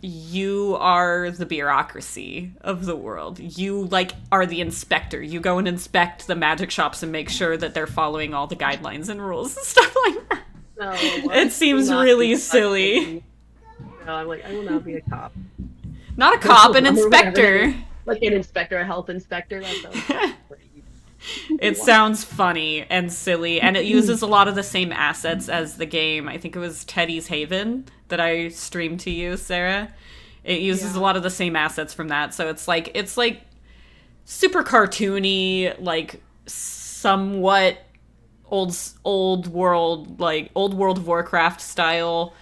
you are the bureaucracy of the world. You like are the inspector. You go and inspect the magic shops and make sure that they're following all the guidelines and rules and stuff like that. No, It seems really silly. No, I'm like, I will not be a cop. Not a cop, an inspector. Like an inspector, a health inspector. That sounds great. It sounds funny and silly, and it uses a lot of the same assets as the game. I think it was Teddy's Haven that I streamed to you, Sarah. It uses a lot of the same assets from that, so it's like super cartoony, like somewhat old world of Warcraft style,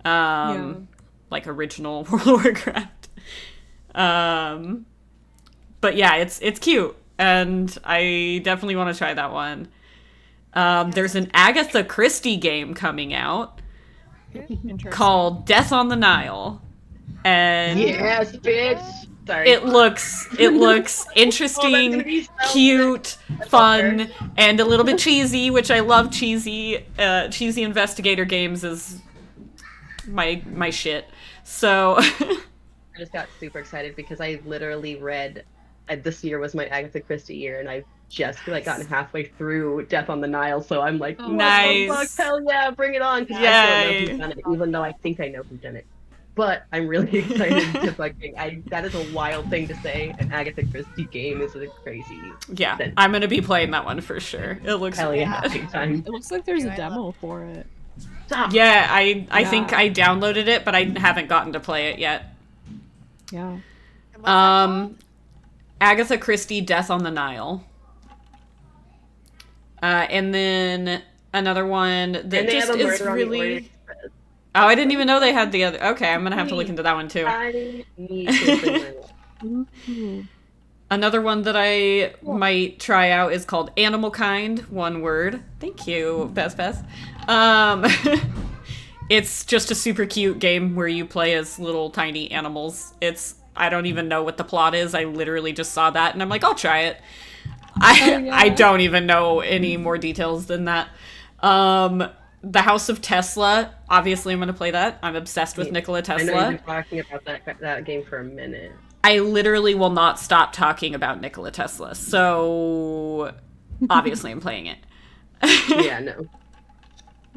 like original World of Warcraft. But yeah, it's cute. And I definitely want to try that one. There's an Agatha Christie game coming out called Death on the Nile. And yes, bitch. Sorry. It looks interesting, cute, fun, and a little bit cheesy, which I love. Cheesy investigator games is my shit. So I just got super excited because I literally read this year was my Agatha Christie year, and I've just gotten halfway through Death on the Nile, so I'm like, nice. Fuck, hell yeah, bring it on. Because I don't know who's done it, even though I think I know who's done it. But I'm really excited to that is a wild thing to say. An Agatha Christie game is a crazy. Yeah, thing. I'm gonna be playing that one for sure. It looks hell really yeah, good. big time. It looks like there's a demo for it. Stop. Yeah, I think I downloaded it, but I haven't gotten to play it yet. Yeah. Agatha Christie, Death on the Nile. And then another one that just is really... Oh, I didn't even know they had the other... Okay, I'm going to have to look into that one too. I need to bring Another one that I might try out is called Animal Kind, one word. Thank you, Best. It's just a super cute game where you play as little tiny animals. I don't even know what the plot is. I literally just saw that and I'm like, I'll try it. I don't even know any more details than that. The House of Tesla. Obviously, I'm going to play that. I'm obsessed with Nikola Tesla. I know you've been talking about that game for a minute. I literally will not stop talking about Nikola Tesla. So, obviously, I'm playing it. Yeah, no.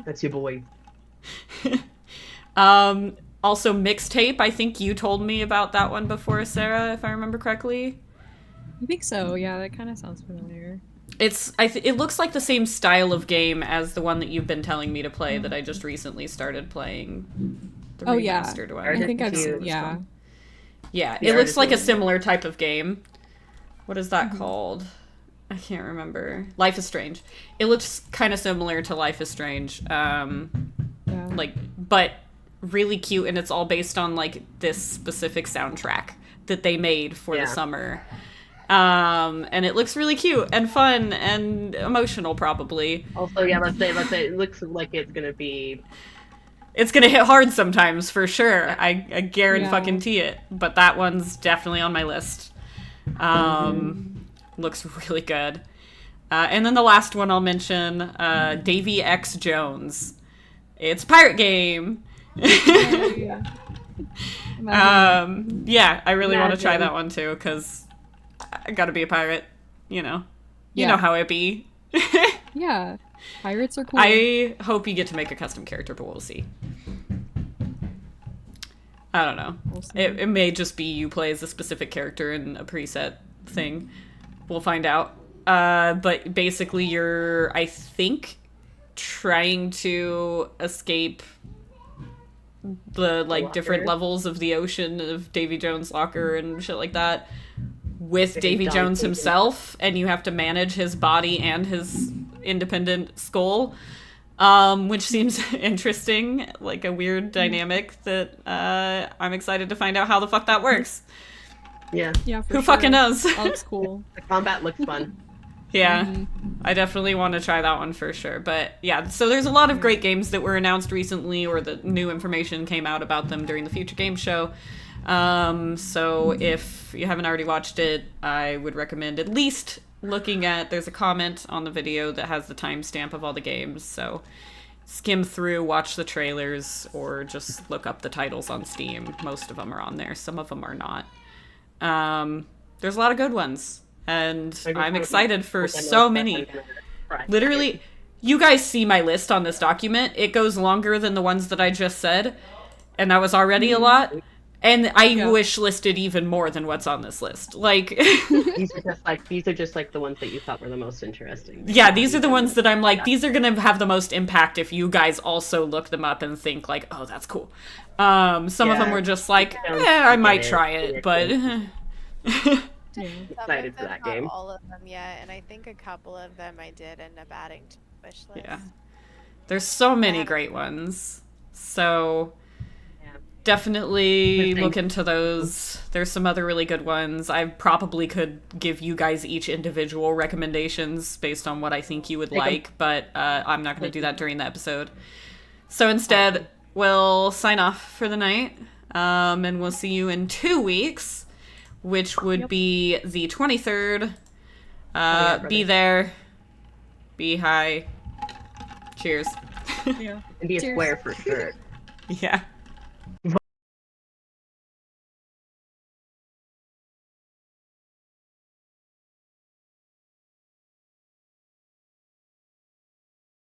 That's your boy. Also, Mixtape. I think you told me about that one before, Sarah, if I remember correctly. I think so. Yeah, that kind of sounds familiar. It looks like the same style of game as the one that you've been telling me to play that I just recently started playing. The remastered one. I think I've seen. Yeah. Yeah, it looks like a similar type of game. What is that called? I can't remember. Life is Strange. It looks kind of similar to Life is Strange. But really cute, and it's all based on like this specific soundtrack that they made for the summer. And it looks really cute and fun and emotional, probably. Also, yeah, let's say it looks like it's gonna be. It's gonna hit hard sometimes, for sure. I guarantee it. But that one's definitely on my list. Looks really good. And then the last one I'll mention, Davy X Jones. It's a pirate game. Yeah, I really want to try that one too, because I gotta be a pirate, you know. You know how it be. Yeah. Pirates are cool. I hope you get to make a custom character, but we'll see. I don't know. We'll see. It may just be you play as a specific character in a preset thing. We'll find out. But basically you're, I think, trying to escape the, like, different levels of the ocean of Davy Jones' locker and shit like that with Davy Jones himself, and you have to manage his body and his independent skull, which seems interesting, like a weird dynamic that I'm excited to find out how the fuck that works. Yeah. Yeah, for Who sure. fucking knows? That looks cool. The combat looks fun. Yeah, I definitely want to try that one for sure. But yeah, so there's a lot of great games that were announced recently, or the new information came out about them during the Future Game Show. So if you haven't already watched it, I would recommend at least looking at, there's a comment on the video that has the timestamp of all the games, so skim through, watch the trailers, or just look up the titles on Steam. Most of them are on there, some of them are not. There's a lot of good ones, and I'm excited for so many. Literally, you guys see my list on this document. It goes longer than the ones that I just said, and that was already a lot. And I wish listed even more than what's on this list. Like these are just like the ones that you thought were the most interesting. Yeah, these are the ones that I'm like, these are gonna have the most impact if you guys also look them up and think like, oh, that's cool. Some of them were just like, I might try it, but Excited for that game. Not all of them yet, and I think a couple of them I did end up adding to the wish list. yeah. There's so many great ones. So definitely look into those. There's some other really good ones. I probably could give you guys each individual recommendations based on what I think you would like, but I'm not going to do that during the episode. So instead, we'll sign off for the night, and we'll see you in 2 weeks, which would be the 23rd. Be there. Be high. Cheers. Yeah. And be a Cheers. square for sure. Yeah.